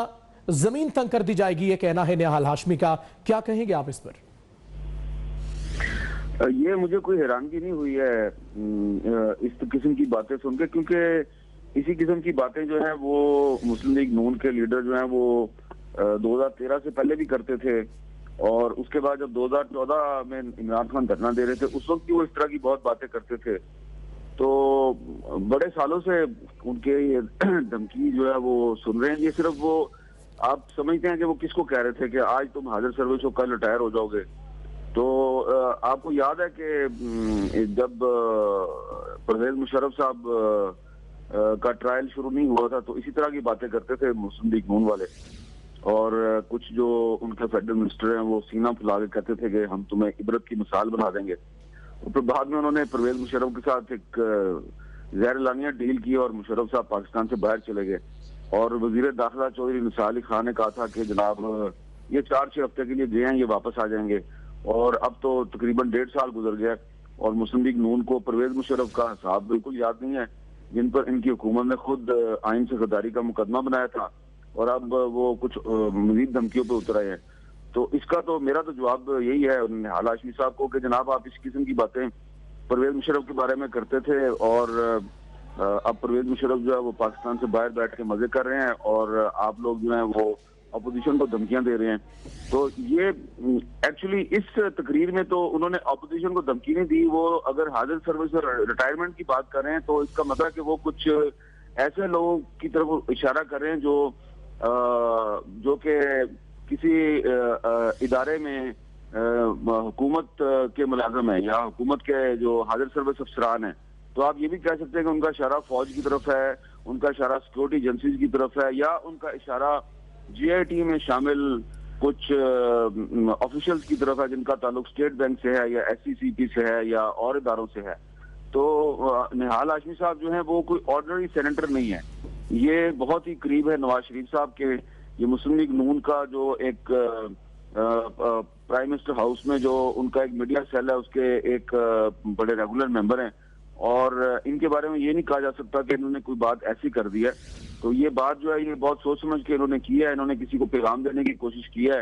जमीन तंग कर दी जाएगी, ये कहना है निहाल हाशमी का, क्या कहेंगे आप इस पर? ये मुझे कोई हैरानगी नहीं हुई है इस किस्म की बातें सुनकर, क्योंकि इसी किस्म की बातें जो है वो मुस्लिम लीग नून के लीडर जो हैं वो 2013 से पहले भी करते थे, और उसके बाद जब 2014 में इमरान खान धरना दे रहे थे उस वक्त भी वो इस तरह की बहुत बातें करते थे। तो बड़े सालों से उनके ये धमकी जो है वो सुन रहे हैं। ये सिर्फ वो आप समझते हैं कि वो किसको कह रहे थे कि आज तुम हाजिर सर्विस हो, कल रिटायर हो जाओगे। तो आपको याद है कि जब परवेज मुशर्रफ साहब का ट्रायल शुरू नहीं हुआ था तो इसी तरह की बातें करते थे मुस्लिम लीग नून वाले, और कुछ जो उनके फेडरल मिनिस्टर हैं वो सीना फुला के कहते थे कि हम तुम्हें इबरत की मिसाल बना देंगे। और फिर बाद में उन्होंने परवेज मुशर्रफ के साथ एक ज़हर-ए-लानिया डील की और मुशर्रफ साहब पाकिस्तान से बाहर चले गए, और वजीर दाखिला चौधरी निसार अली खान ने कहा था कि जनाब ये 4-6 हफ्ते के लिए गए हैं, ये वापस आ जाएंगे। और अब तो तकरीबन 1.5 साल गुजर गया और मुस्लिम लीग नून को परवेज मुशर्रफ का हिसाब बिल्कुल याद नहीं है, जिन पर इनकी हुकूमत ने खुद आइन से गद्दारी का मुकदमा बनाया था, और अब वो कुछ मजीद धमकियों पे उतर आए हैं। तो इसका तो मेरा तो जवाब यही है निहाल हाशमी साहब को कि जनाब आप इस किस्म की बातें परवेज मुशर्रफ के बारे में करते थे, और अब परवेज मुशर्रफ जो है वो पाकिस्तान से बाहर बैठ के मजे कर रहे हैं और आप लोग जो है वो अपोजिशन को धमकियां दे रहे हैं। तो ये एक्चुअली इस तकरीर में तो उन्होंने अपोजिशन को धमकी नहीं दी, वो अगर हाजिर सर्विस और रिटायरमेंट की बात कर रहे हैं तो इसका मतलब कि वो कुछ ऐसे लोगों की तरफ इशारा कर रहे हैं जो कि किसी इदारे में हुकूमत के मुलाजिम है या हुकूमत के जो हाजिर सर्विस अफसरान है। तो आप ये भी कह सकते हैं कि उनका इशारा फौज की तरफ है, उनका इशारा सिक्योरिटी एजेंसीज की तरफ है, या उनका इशारा GIT में शामिल कुछ ऑफिशियल्स की तरफ है जिनका ताल्लुक स्टेट बैंक से है या SCCP से है या और इदारों से है। तो निहाल हाशमी साहब जो है वो कोई ऑर्डिनरी सेनेटर नहीं है, ये बहुत ही करीब है नवाज शरीफ साहब के। ये मुस्लिम लीग नून का जो एक प्राइम मिनिस्टर हाउस में जो उनका एक मीडिया सेल है उसके एक बड़े रेगुलर मेंबर हैं, और इनके बारे में ये नहीं कहा जा सकता कि इन्होंने कोई बात ऐसी कर दी है। तो ये बात जो है ये बहुत सोच समझ के इन्होंने की है, इन्होंने किसी को पैगाम देने की कोशिश की है,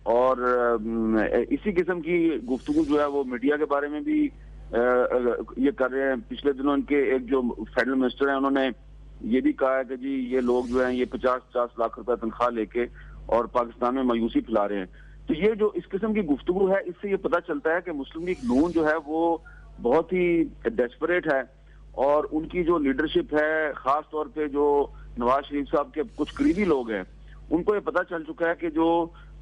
और इसी किस्म की गुफ्तगू जो है वो मीडिया के बारे में भी ये कर रहे हैं। पिछले दिनों इनके एक जो फेडरल मिनिस्टर हैं उन्होंने ये भी कहा है कि जी ये लोग जो हैं ये 50-50 लाख रुपए तनख्वाह लेके और पाकिस्तान में मायूसी फैला रहे हैं। तो ये जो इस किस्म की गुफ्तगू है इससे ये पता चलता है कि मुस्लिम लीग नून जो है वो बहुत ही डेस्परेट है, और उनकी जो लीडरशिप है, खास तौर पे जो नवाज शरीफ साहब के कुछ करीबी लोग हैं, उनको ये पता चल चुका है कि जो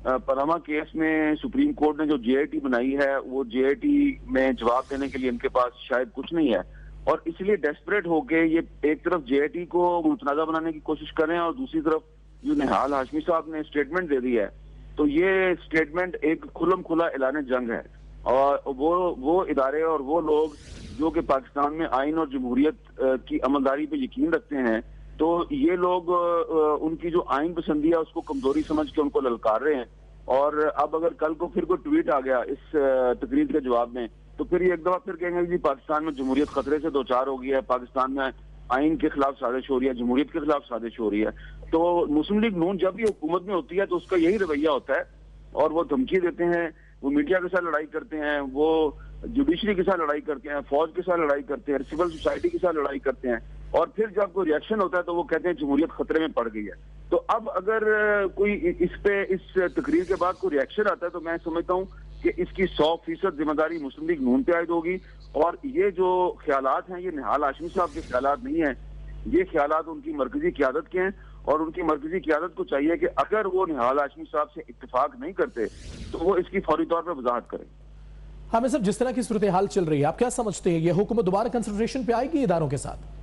पनामा केस में सुप्रीम कोर्ट ने जो GIT बनाई है वो GIT में जवाब देने के लिए इनके पास शायद कुछ नहीं है, और इसलिए डेस्परेट होके ये एक तरफ जेआईटी को मुतनाज़ा बनाने की कोशिश कर रहे हैं और दूसरी तरफ जो निहाल हाशमी साहब ने स्टेटमेंट दे दी है, तो ये स्टेटमेंट एक खुलम खुला ऐलान जंग है। और वो इदारे और वो लोग जो कि पाकिस्तान में आइन और जमहूरियत की अमलदारी पे यकीन रखते हैं, तो ये लोग उनकी जो आइन पसंदी है उसको कमजोरी समझ के उनको ललकार रहे हैं। और अब अगर कल को फिर कोई ट्वीट आ गया इस तकरीर के जवाब में, तो फिर ये एक दफा फिर कहेंगे जी पाकिस्तान में जमहूरियत खतरे से दो चार हो गई है, पाकिस्तान में आइन के खिलाफ साजिश हो रही है, जमहूरियत के खिलाफ साजिश हो रही है। तो मुस्लिम लीग नून जब भी हुकूमत में होती है तो उसका यही रवैया होता है, और वो धमकी देते हैं, वो मीडिया के साथ लड़ाई करते हैं, वो जुडिशरी के साथ लड़ाई करते हैं, फौज के साथ लड़ाई करते हैं, सिविल सोसाइटी के साथ लड़ाई करते हैं, और फिर जब कोई रिएक्शन होता है तो वो कहते हैं जमहूरियत खतरे में पड़ गई है। तो अब अगर कोई इस तकरीर के बाद कोई रिएक्शन आता है तो मैं समझता हूँ कि इसकी 100% जिम्मेदारी मुस्लिम लीग नून पे आयद होगी। और ये जो ख्यालात हैं ये निहाल हाशमी साहब के ख्यालात नहीं है, ये ख्यालात उनकी मरकजी क़यादत के हैं, और उनकी मरकजी क़यादत को चाहिए कि अगर वो निहाल हाशमी साहब से इत्तेफाक नहीं करते तो वो इसकी फौरी तौर पर वजाहत करें। हमें सब जिस तरह की सूरत हाल चल रही है, आप क्या समझते हैं, ये हुकूमत दोबारा कंसिडरेशन पे आएगी इदारों के साथ?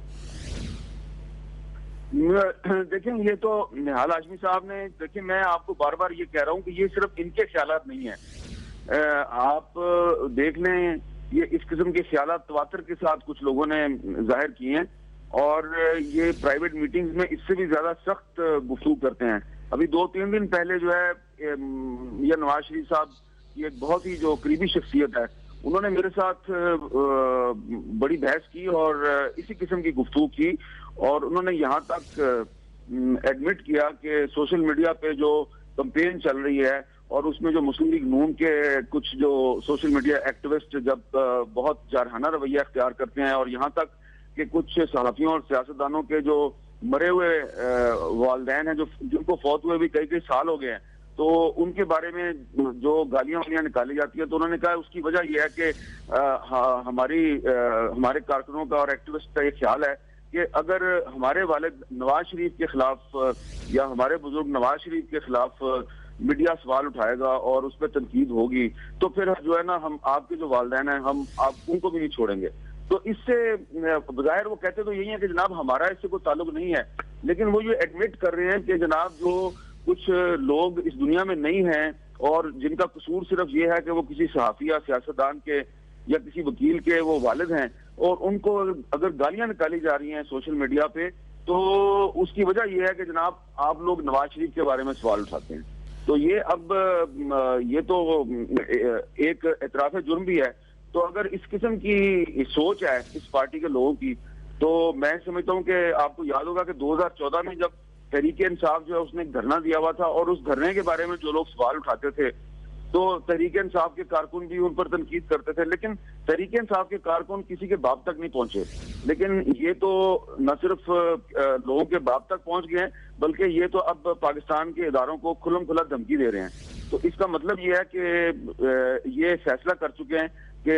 देखिए, ये तो निहाल हाशमी साहब ने, देखिए मैं आपको बार बार ये कह रहा हूँ कि ये सिर्फ इनके ख्यालात नहीं है। आप देख लें, ये इस किस्म के ख्यालात तवातर के साथ कुछ लोगों ने जाहिर किए हैं, और ये प्राइवेट मीटिंग्स में इससे भी ज्यादा सख्त गुफ्तगू करते हैं। अभी 2-3 दिन पहले जो है ये नवाज शरीफ साहब, ये एक बहुत ही जो करीबी शख्सियत है, उन्होंने मेरे साथ बड़ी बहस की और इसी किस्म की गुफ्तगू की, और उन्होंने यहाँ तक एडमिट किया कि सोशल मीडिया पे जो कैंपेन चल रही है और उसमें जो मुस्लिम लीग नून के कुछ जो सोशल मीडिया एक्टिविस्ट जब बहुत जारहाना रवैया अख्तियार करते हैं, और यहाँ तक कि कुछ सहाफियों और सियासतदानों के जो मरे हुए वालिदैन हैं, जो जिनको फौत हुए भी कई साल हो गए हैं, तो उनके बारे में जो गालियां वालियां निकाली जाती है, तो उन्होंने कहा उसकी वजह यह है कि हमारे कारकुनों का और एक्टिविस्ट का ये ख्याल है कि अगर हमारे वालिद नवाज शरीफ के खिलाफ या हमारे बुजुर्ग नवाज शरीफ के खिलाफ मीडिया सवाल उठाएगा और उस पर तनकीद होगी, तो फिर जो है ना, हम आपके जो वालिदैन हैं, हम आप उनको भी नहीं छोड़ेंगे। तो इससे बज़ाहिर वो कहते तो यही है कि जनाब हमारा इससे कोई ताल्लुक नहीं है, लेकिन वो ये एडमिट कर रहे हैं कि जनाब जो कुछ लोग इस दुनिया में नहीं हैं और जिनका कसूर सिर्फ ये है कि वो किसी सहाफी या सियासतदान के या किसी वकील के वो वालिद हैं, और उनको अगर गालियां निकाली जा रही हैं सोशल मीडिया पे, तो उसकी वजह यह है कि जनाब आप लोग नवाज शरीफ के बारे में सवाल उठाते हैं। तो ये अब ये तो एक एतराफ़ जुर्म भी है। तो अगर इस किस्म की सोच है इस पार्टी के लोगों की, तो मैं समझता हूँ कि आपको याद होगा कि 2014 में जब तहरीक-ए-इंसाफ जो है उसने एक धरना दिया हुआ था, और उस धरने के बारे में जो लोग सवाल उठाते थे, तो तहरीक-ए-इंसाफ के कारकुन भी उन पर तनकीद करते थे, लेकिन तहरीक-ए-इंसाफ के कारकुन किसी के बाप तक नहीं पहुंचे। लेकिन ये तो न सिर्फ लोगों के बाप तक पहुंच गए हैं, बल्कि ये तो अब पाकिस्तान के इदारों को खुल्लम खुला धमकी दे रहे हैं। तो इसका मतलब ये है कि ये फैसला कर चुके हैं कि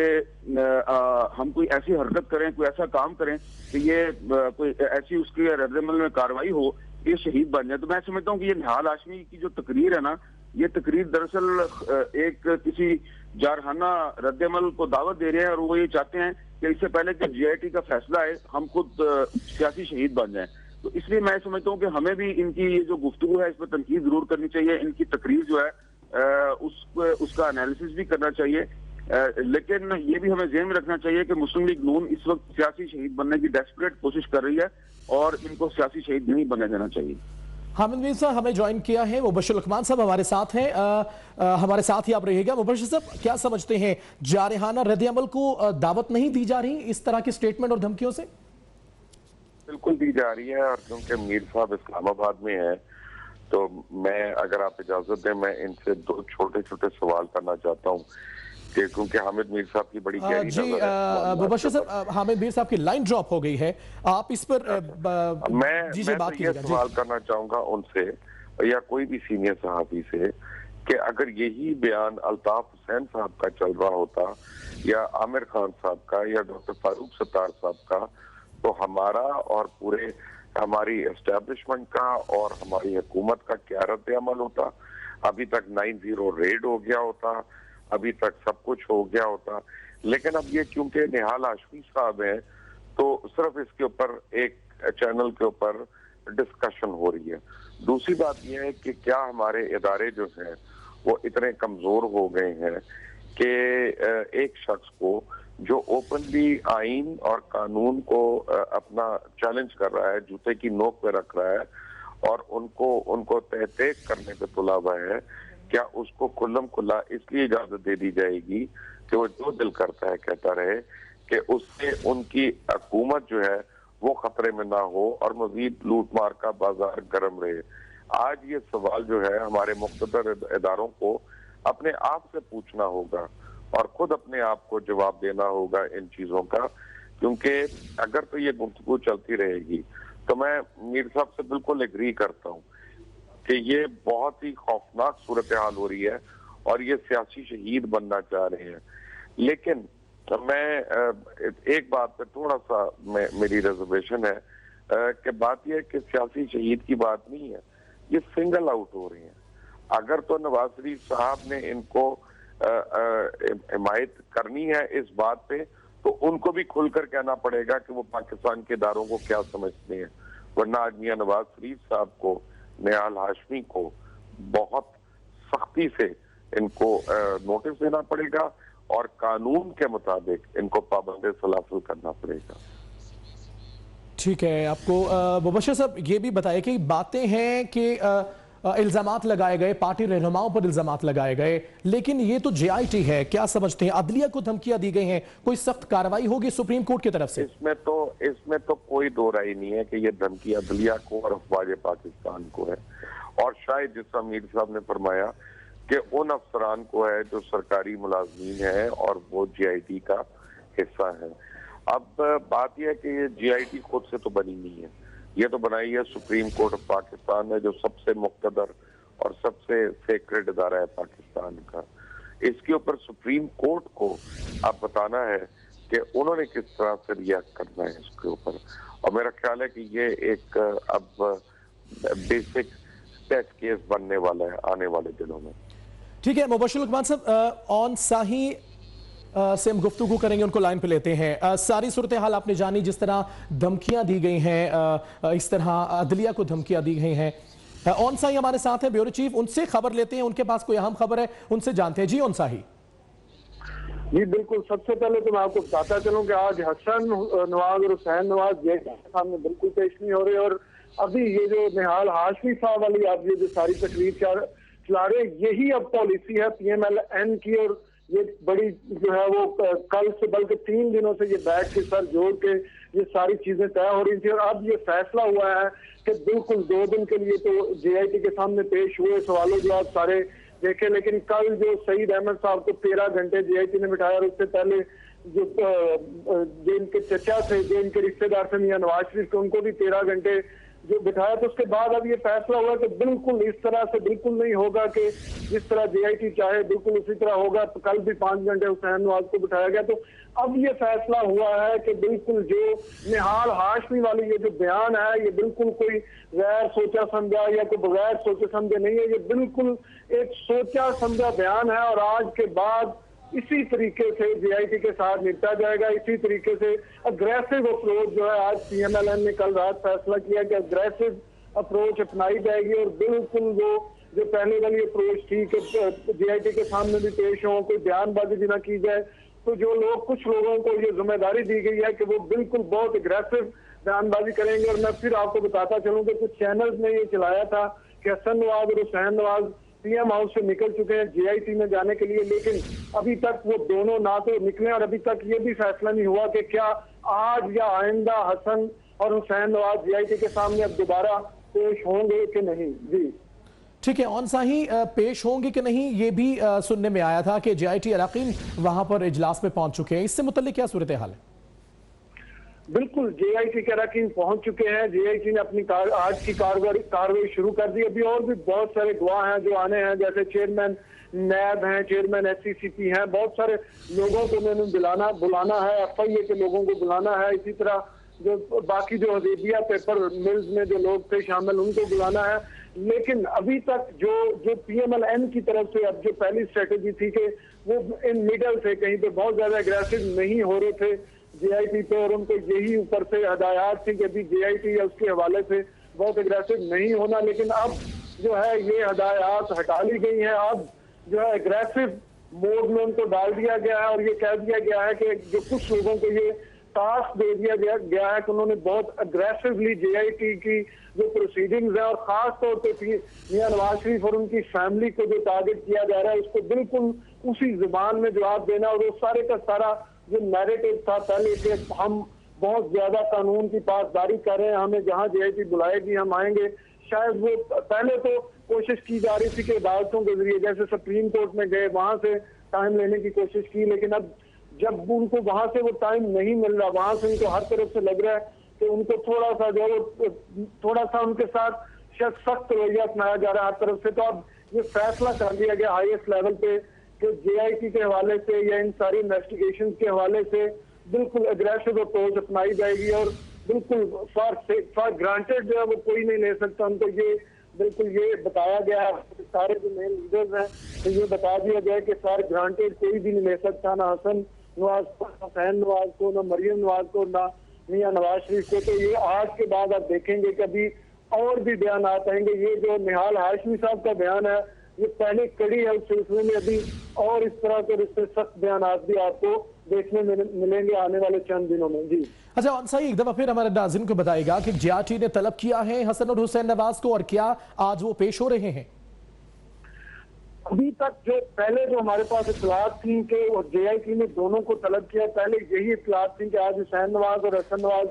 हम कोई ऐसी हरकत करें, कोई ऐसा काम करें कि ये कोई ऐसी उसकी रद्द-ए-अमल में कार्रवाई हो, ये शहीद बन जाए। तो मैं समझता हूँ कि ये निहाल हाशमी की जो तकरीर है ना, ये तकरीर दरअसल एक किसी जारहाना रद्द-ए-अमल को दावत दे रहे हैं, और वो ये चाहते हैं कि इससे पहले कि जेआईटी का फैसला है, हम खुद सियासी शहीद बन जाएं। तो इसलिए मैं समझता हूँ कि हमें भी इनकी ये जो गुफ्तगू है इस पर तनकीद जरूर करनी चाहिए, इनकी तकरीर जो है उसका एनालिसिस भी करना चाहिए, लेकिन ये भी हमें ज़हन में रखना चाहिए कि मुस्लिम लीग नून इस वक्त सियासी शहीद बनने की डेस्परेट कोशिश कर रही है, और इनको सियासी शहीद नहीं बनने देना चाहिए। हामिद मीर साहब हमें ज्वाइन किया है, मुबश्शिर लकमान साहब हमारे साथ हैं, हमारे साथ ही आप रहिएगा। मुबश्शिर साहब, क्या समझते हैं, जारहाना रद्द-ए-अमल को दावत नहीं दी जा रही इस तरह की स्टेटमेंट और धमकियों से? बिल्कुल दी जा रही है, और क्योंकि मीर साहब इस्लामाबाद में है, तो मैं, अगर आप इजाजत दें, मैं इनसे 2 छोटे-छोटे सवाल करना चाहता हूँ, क्योंकि हामिद मीर साहब की बड़ी गहरी जी मुबश्शिर साहब, हामिद मीर साहब की लाइन ड्रॉप हो गई है, आप इस पर मैं बात कीजिएगा। सवाल करना चाहूंगा उनसे या कोई भी सीनियर सहाफी से कि अगर यही बयान अल्ताफ हुसैन साहब का चल रहा होता, या आमिर खान साहब का, या डॉक्टर फारूक सत्तार साहब का, तो हमारा और पूरे हमारी एस्टेब्लिशमेंट का और हमारी हुकूमत का क्या रद्द-ए-अमल होता? अभी तक 9-0 रेड हो गया होता, अभी तक सब कुछ हो गया होता। लेकिन अब ये क्योंकि निहाल हाशमी साहब हैं, तो सिर्फ इसके ऊपर एक चैनल के ऊपर डिस्कशन हो रही है। दूसरी बात यह है कि क्या हमारे इदारे जो हैं वो इतने कमजोर हो गए हैं कि एक शख्स को जो ओपनली आइन और कानून को अपना चैलेंज कर रहा है, जूते की नोक पे रख रहा है और उनको तहतेक करने पे तुला हुआ है, क्या उसको खुल्लम खुल्ला इसलिए इजाजत दे दी जाएगी कि वो जो दिल करता है कहता रहे, कि उससे उनकी हुकूमत जो है वो खतरे में ना हो और मजीद लूट मार का बाजार गर्म रहे। आज ये सवाल जो है हमारे मुख्तदर इदारों को अपने आप से पूछना होगा और खुद अपने आप को जवाब देना होगा इन चीजों का, क्योंकि अगर तो ये गुफ्तगू चलती रहेगी तो मैं मीर साहब से बिल्कुल एग्री करता हूँ कि ये बहुत ही खौफनाक सूरत हाल हो रही है और ये सियासी शहीद बनना चाह रहे हैं। लेकिन मैं एक बात पे थोड़ा सा मेरी रिजर्वेशन है कि बात यह है कि सियासी शहीद की बात नहीं है, ये सिंगल आउट हो रहे हैं। अगर तो नवाज शरीफ साहब ने इनको हिमायत करनी है इस बात पे, तो उनको भी खुलकर कहना पड़ेगा कि वो पाकिस्तान के इदारों को क्या समझते हैं, वरना आज मियां नवाज शरीफ साहब को, निहाल हाशमी को बहुत सख्ती से इनको नोटिस देना पड़ेगा और कानून के मुताबिक इनको पाबंदी सलाफल करना पड़ेगा। ठीक है, आपको मुबश्शिर साहब ये भी बताइए कि बातें हैं कि इल्जामात लगाए गए, पार्टी रहनुमाओं पर इल्जामात लगाए गए, लेकिन ये तो JIT है, क्या समझते हैं? अदलिया को धमकियां दी गई हैं, कोई सख्त कार्रवाई होगी सुप्रीम कोर्ट की तरफ से? इसमें तो कोई दो राय नहीं है कि ये धमकी अदलिया को और अफवाज पाकिस्तान को है, और शायद जिस मीर साहब ने फरमाया कि उन अफसरान को है जो सरकारी मुलाजमीन है और वो JIT का हिस्सा है। अब बात यह है कि ये JIT खुद से तो बनी नहीं है, ये तो बनाई है सुप्रीम कोर्ट ऑफ पाकिस्तान ने, जो सबसे मुक्तदर और सबसे सेक्रेड इदारा है पाकिस्तान का। इसके ऊपर सुप्रीम कोर्ट को अब बताना है कि उन्होंने किस तरह से रिएक्ट करना है इसके ऊपर, और मेरा ख्याल है कि ये एक अब बेसिक टेस्ट केस बनने वाला है आने वाले दिनों में। ठीक है, मुबश्शिर लुकमान साहब, ऑन साही से हम गुफ्तगू करेंगे, उनको लाइन पे लेते हैं। सारी सूरत हाल आपने जानी, जिस तरह धमकियां दी गई हैं, इस तरह अदलिया को धमकियां दी गई हैं। ऑन साही हमारे साथ है ब्यूरो चीफ, उनसे खबर लेते हैं, उनके पास कोई अहम खबर है, उनसे जानते हैं। जी ऑन साही। जी बिल्कुल, सबसे पहले तो मैं आपको बताता चलूं कि आज हसन नवाज और हुसैन नवाज ये सामने बिल्कुल पेश नहीं हो रहे, और अभी ये जो निहाल हाशमी साहब वाली आप ये जो सारी तकरीर चला रहे, यही अब पॉलिसी है PMLN की, और ये बड़ी जो है वो कल से बल्कि 3 दिनों से ये बैठ के सर जोड़ के ये सारी चीजें तय हो रही थी, और अब ये फैसला हुआ है कि बिल्कुल 2 दिन के लिए तो JIT के सामने पेश हुए, सवालों जवाब सारे देखे, लेकिन कल जो सईद अहमद साहब को 13 घंटे JIT ने बिठाया, और उससे पहले जो इनके चचा थे, जो इनके रिश्तेदार थे मियां नवाज शरीफ के, उनको भी 13 घंटे जो बिठाया। तो उसके बाद अब ये फैसला हुआ कि बिल्कुल इस तरह से बिल्कुल नहीं होगा कि जिस तरह JIT चाहे बिल्कुल उसी तरह होगा। तो कल भी 5 घंटे हुसैन नवाज को बिठाया गया, तो अब ये फैसला हुआ है कि बिल्कुल जो निहाल हाशमी वाली ये जो बयान है, ये बिल्कुल कोई गैर सोचा समझा या कोई बगैर सोचे समझे नहीं है, ये बिल्कुल एक सोचा समझा बयान है, और आज के बाद इसी तरीके से JIT के साथ निपटा जाएगा। इसी तरीके से अग्रेसिव अप्रोच जो है, आज PMLN ने कल रात फैसला किया कि अग्रेसिव अप्रोच अपनाई जाएगी, और बिल्कुल वो जो पहले वाली अप्रोच थी कि JIT के सामने भी पेश हो, कोई बयानबाजी भी ना की जाए, तो जो लोग, कुछ लोगों को ये जिम्मेदारी दी गई है कि वो बिल्कुल बहुत अग्रेसिव बयानबाजी करेंगे। और मैं फिर आपको बताता चलूं कि कुछ चैनल्स ने ये चलाया था कि हसन नवाज और हुसैन नवाज PM हाउस से निकल चुके हैं JIT में जाने के लिए, लेकिन अभी तक वो दोनों ना तो निकले, और अभी तक ये भी फैसला नहीं हुआ कि क्या आज या आइंदा हसन और हुसैन नवाज JIT के सामने अब दोबारा पेश होंगे कि नहीं। जी ठीक है, ऑन साही पेश होंगे कि नहीं, ये भी सुनने में आया था कि JIT अरकान वहां पर इजलास में पहुंच चुके हैं, इससे मुतल्लिक क्या सूरत हाल है? बिल्कुल, JIT के अरकान पहुंच चुके हैं। JIT ने अपनी आज की कार्रवाई शुरू कर दी। अभी और भी बहुत सारे गवाह हैं जो आने हैं, जैसे चेयरमैन नैब हैं, चेयरमैन SCCP हैं, बहुत सारे लोगों को उन्होंने बुलाना है, FIA के लोगों को बुलाना है, इसी तरह जो बाकी जो हदीबिया पेपर मिल्स में जो लोग थे शामिल, उनको बुलाना है। लेकिन अभी तक जो PMLN की तरफ से अब जो पहली स्ट्रेटेजी थी कि वो इन मिडल से कहीं पे बहुत ज्यादा एग्रेसिव नहीं हो रहे थे, JIT पे, और उनको यही ऊपर से हदायत थी कि अभी JIT या उसके हवाले से बहुत एग्रेसिव नहीं होना। लेकिन अब जो है ये हदायत हटा ली गई है। अब जो है एग्रेसिव मोड में उनको डाल दिया गया है और ये कह दिया गया है कि जो कुछ लोगों को ये टास्क दे दिया गया है कि उन्होंने बहुत अग्रेसिवली JIT की जो प्रोसीडिंग्स है और खास तौर पे मियां नवाज शरीफ और उनकी फैमिली को जो टारगेट किया जा रहा है उसको बिल्कुल उसी जुबान में जवाब देना। और वो सारे का सारा जो नैरेटिव था पहले कि हम बहुत ज्यादा कानून की पासदारी कर रहे हैं, हमें जहां JIT बुलाएगी हम आएंगे, शायद वो पहले तो कोशिश की जा रही थी कि अदालतों के जरिए जैसे सुप्रीम कोर्ट में गए वहां से टाइम लेने की कोशिश की, लेकिन अब जब उनको वहां से वो टाइम नहीं मिल रहा, वहां से उनको हर तरफ से लग रहा है कि उनको थोड़ा सा जो है थोड़ा सा उनके साथ शायद सख्त रवैया अपनाया जा रहा है हर तरफ से। तो अब ये फैसला कर लिया गया हाईएस्ट लेवल पे कि JIT के हवाले से या इन सारी इन्वेस्टिगेशन के हवाले से बिल्कुल एग्रेसिव अप्रोच अपनाई जाएगी और बिल्कुल फॉर ग्रांटेड जो है वो कोई नहीं ले सकता। उनको ये बिल्कुल ये बताया गया है, सारे जो मेन लीडर्स हैं तो ये बता दिया गया कि फॉर ग्रांटेड कोई भी नहीं ले सकता, ना हसन नवाज को, ना हुसैन नवाज को, ना मरियम नवाज को, ना मियां नवाज शरीफ को। तो ये आज के बाद आप देखेंगे कि अभी और भी बयान आएंगे। ये जो निहाल हाशमी साहब का बयान है ये पहले कड़ी है उस सिलसिले में, अभी और इस तरह के इससे सख्त बयान भी आपको देखने मिलेंगे आने वाले चंद दिनों में। जी अच्छा सही, एक दफा फिर हमारे नाज़रीन को बताएगा कि JIT ने तलब किया है हसन और हुसैन नवाज को और क्या आज वो पेश हो रहे हैं? अभी तक जो पहले जो हमारे पास इतलात थी कि JIT ने दोनों को तलब किया, पहले यही इतलात थी कि आज हुसैन नवाज और हसन नवाज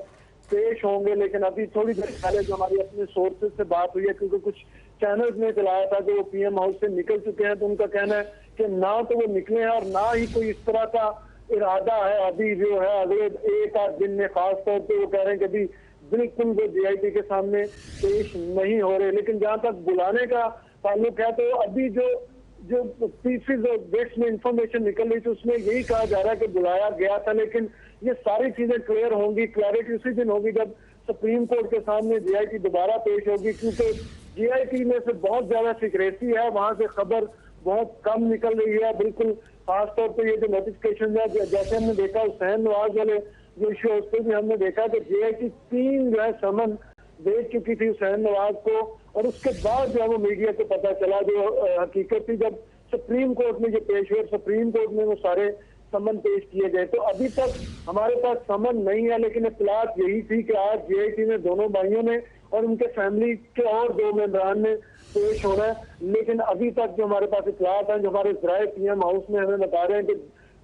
पेश होंगे। लेकिन अभी थोड़ी देर पहले जो हमारी अपने सोर्सेज से बात हुई है, क्योंकि कुछ चैनल्स ने चलाया था कि वो PM हाउस से निकल चुके हैं, तो उनका कहना है कि ना तो वो निकले हैं और ना ही कोई इस तरह का इरादा है अभी जो है अगले एक आध दिन में। खास तौर पे वो कह रहे हैं कि अभी बिल्कुल वो JIT के सामने पेश नहीं हो रहे। लेकिन जहां तक बुलाने का ताल्लुक है तो अभी जो पीसेज और बिट्स में इंफॉर्मेशन निकल रही थी उसमें यही कहा जा रहा है कि बुलाया गया था। लेकिन ये सारी चीजें क्लियर होंगी, क्लैरिटी उसी दिन होगी जब सुप्रीम कोर्ट के सामने JIT दोबारा पेश होगी, क्योंकि JIT में से बहुत ज्यादा सिक्रेसी है, वहां से खबर बहुत कम निकल रही है। बिल्कुल खास तौर पर ये जो नोटिफिकेशन है, जैसे हमने देखा हुसैन नवाज वाले जो इशू है उस पर भी हमने देखा कि JIT 3 जो है समन दे चुकी थी हुसैन नवाज को, और उसके बाद जो है वो मीडिया को पता चला जो हकीकत थी जब सुप्रीम कोर्ट में ये पेश हुए, सुप्रीम कोर्ट में वो सारे समन पेश किए गए। तो अभी तक हमारे पास समन नहीं है, लेकिन इत्तलात यही थी कि आज JIT ने दोनों भाइयों ने और उनके फैमिली के और 2 मेंबरान ने पेश होना है। लेकिन अभी तक जो हमारे पास इत्तलात हैं, जो हमारे ज़राए PM हाउस में हमें बता रहे हैं कि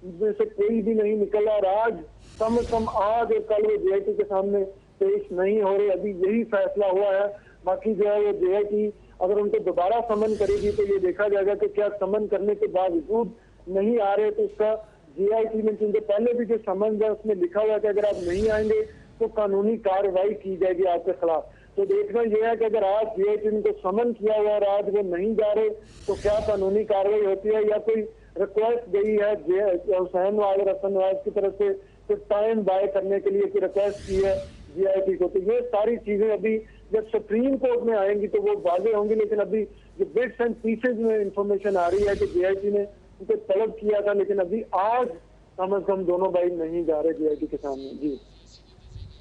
इसमें से कोई भी नहीं निकला और आज कम से कम आज और कल वो JIT के सामने पेश नहीं हो रहे। अभी यही फैसला हुआ है। बाकी जो है वो JIT अगर उनको दोबारा समन करेगी तो ये देखा जाएगा कि क्या समन करने के बावजूद नहीं आ रहे तो उसका JIT ने, क्योंकि पहले भी जो समन है उसमें लिखा हुआ है कि अगर आप नहीं आएंगे तो कानूनी कार्रवाई की जाएगी आपके खिलाफ। तो देखना यह है कि अगर आज JIT ने समन किया हुआ और आज वो नहीं जा रहे तो क्या कानूनी कार्रवाई होती है या कोई रिक्वेस्ट गई है हुसैन नवाज और हसन नवाज की तरफ से तो टाइम बाय करने के लिए कोई रिक्वेस्ट की है JIT को। तो ये सारी चीजें अभी जब सुप्रीम कोर्ट में आएंगी तो वो वाजे होंगी। लेकिन अभी जो बिट्स एंड पीसेज में इंफॉर्मेशन आ रही है कि JIT ने उनको तलब किया था, लेकिन अभी आज कम से कम दोनों भाई नहीं जा रहे JIT के सामने। जी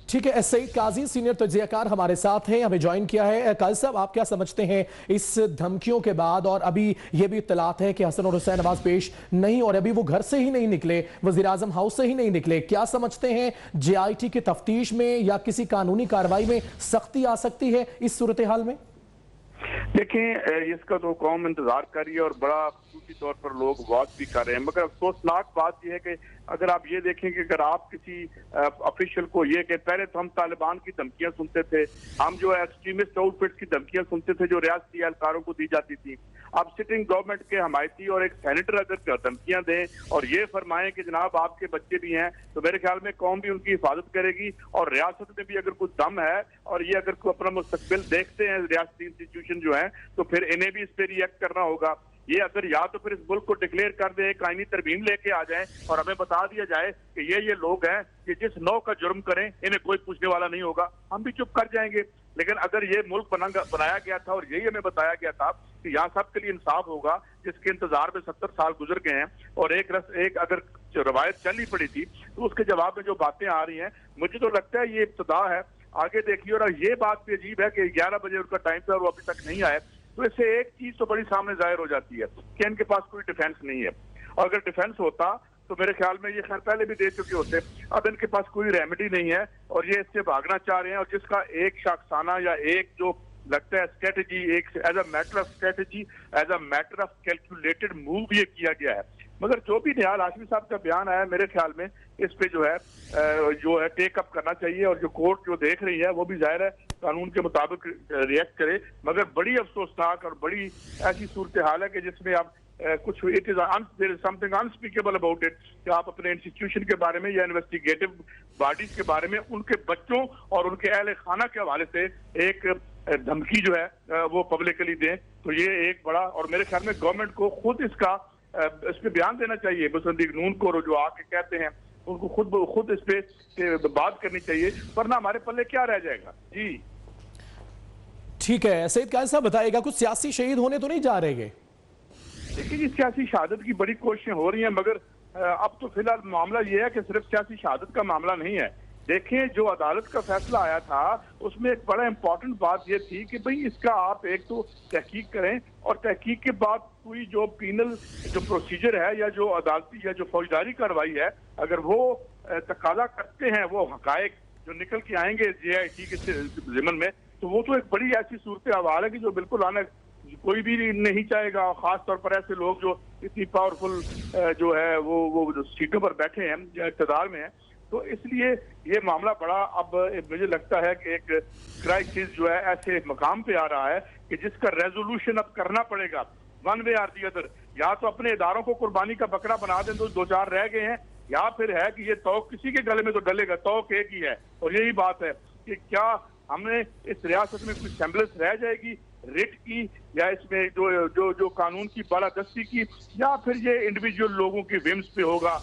ठीक है, सईद काजी सीनियर तज्जियाकार हमारे साथ हैं, हमें ज्वाइन किया है। काजी साहब, आप क्या समझते हैं इस धमकियों के बाद, और अभी ये भी इत्तलात है कि हसन और हुसैन नवाज पेश नहीं और अभी वो घर से ही नहीं निकले, वजीर आजम हाउस से ही नहीं निकले, क्या समझते हैं JIT की तफ्तीश में या किसी कानूनी कार्रवाई में सख्ती आ सकती है इस सूरत हाल में? देखें, इसका तो कौम इंतजार कर रही है और बड़ा खसूसी तौर पर लोग वॉच भी कर रहे हैं। मगर अफसोसनाक बात यह है कि अगर आप ये देखें कि अगर आप किसी ऑफिशियल को ये कि पहले तो हम तालिबान की धमकियां सुनते थे, हम जो है एक्सट्रीमिस्ट आउटफिट्स की धमकियां सुनते थे जो रियासती एहलकारों को दी जाती थी। अब सिटिंग गवर्नमेंट के हमायती और एक सेनेटर अगर धमकियां दें और ये फरमाएं कि जनाब आपके बच्चे भी हैं, तो मेरे ख्याल में कौम भी उनकी हिफाजत करेगी और रियासत में भी अगर कुछ दम है और ये अगर कोई अपना मुस्तकबिल देखते हैं रियासती इंस्टीट्यूशन जो है, तो फिर इन्हें भी इस पर रिएक्ट करना होगा। ये अगर या तो फिर इस मुल्क को डिक्लेयर कर दे, कानूनी तरमीम लेके आ जाएं और हमें बता दिया जाए कि ये लोग हैं कि जिस नौ का जुर्म करें इन्हें कोई पूछने वाला नहीं होगा, हम भी चुप कर जाएंगे। लेकिन अगर ये मुल्क बनाया गया था और यही हमें बताया गया था कि यहाँ सबके लिए इंसाफ होगा, जिसके इंतजार में 70 साल गुजर गए हैं और एक अगर रवायत चलनी पड़ी थी, तो उसके जवाब में जो बातें आ रही हैं, मुझे तो लगता है ये इब्तिदा है। आगे देखिए, और ये बात भी अजीब है कि 11 बजे उनका टाइम था और वो अभी तक नहीं आए, तो इससे एक चीज तो बड़ी सामने जाहिर हो जाती है कि इनके पास कोई डिफेंस नहीं है। और अगर डिफेंस होता तो मेरे ख्याल में ये खैर पहले भी दे चुके होते। अब इनके पास कोई रेमेडी नहीं है और ये इससे भागना चाह रहे हैं, और जिसका एक शाखसाना या एक जो लगता है स्ट्रेटेजी, एक as a matter of strategy, as a matter of calculated move ये किया गया है। मगर जो भी निहाल हाशमी साहब का बयान आया, मेरे ख्याल में इस पे जो है टेक अप करना चाहिए, और जो कोर्ट जो देख रही है वो भी जाहिर है कानून के मुताबिक रिएक्ट करे। मगर बड़ी अफसोसनाक और बड़ी ऐसी सूरत हाल है कि जिसमें अब कुछ it is there is something unspeakable about it, कि आप अपने इंस्टीट्यूशन के बारे में या इन्वेस्टिगेटिव बॉडीज के बारे में उनके बच्चों और उनके अहले खाना के हवाले से एक धमकी जो है वो पब्लिकली दें। तो ये एक बड़ा, और मेरे ख्याल में गवर्नमेंट को खुद इस पे बयान देना चाहिए। मुसंदीक नून को जो आके कहते हैं उनको खुद इस पे बात करनी चाहिए, वरना हमारे पल्ले क्या रह जाएगा। जी ठीक है, सईद कायद साहब बताइएगा, कुछ सियासी शहीद होने तो नहीं जा रहे? देखिए जी, सियासी शहादत की बड़ी कोशिशें हो रही हैं, मगर अब तो फिलहाल मामला ये है कि सिर्फ सियासी शहादत का मामला नहीं है। देखें, जो अदालत का फैसला आया था उसमें एक बड़ा इंपॉर्टेंट बात ये थी कि भाई इसका आप एक तो तहकीक करें, और तहकीक के बाद कोई जो पीनल जो प्रोसीजर है या जो अदालती या जो फौजदारी कार्रवाई है, अगर वो तकाजा करते हैं वो हकायक जो निकल के आएंगे JIT के जिम्मन में, तो वो तो एक बड़ी ऐसी सूरत हाल है कि जो बिल्कुल आने कोई भी नहीं चाहेगा। खास तौर पर ऐसे लोग जो इतनी पावरफुल जो है वो जो सीटों पर बैठे हैं, इक़्तिदार में हैं, तो इसलिए ये मामला बड़ा, अब मुझे लगता है कि एक क्राइसिस जो है ऐसे मकाम पे आ रहा है कि जिसका रेजोल्यूशन अब करना पड़ेगा, one way or the other. या तो अपने इदारों को कुर्बानी का बकरा बना दें, तो 2-4 रह गए हैं, या फिर है कि ये तौक किसी के गले में तो डलेगा, तौक एक ही है। और यही बात है कि क्या हमने इस रियासत में कुछ सेम्बलेंस रह जाएगी रिट की, या इसमें जो कानून की बालादस्ती की, या फिर ये इंडिविजुअल लोगों की विम्स पे होगा,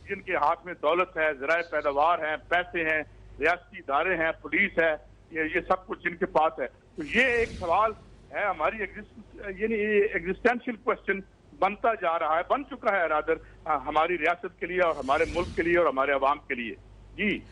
जिनके हाथ में दौलत है, जराए पैदावार हैं, पैसे हैं, रियासती इदारे हैं, पुलिस है, ये सब कुछ जिनके पास है। तो ये एक सवाल है, हमारी एग्जिस्टेंशियल क्वेश्चन बनता जा रहा है, बन चुका है रादर हमारी रियासत के लिए और हमारे मुल्क के लिए और हमारे अवाम के लिए। जी।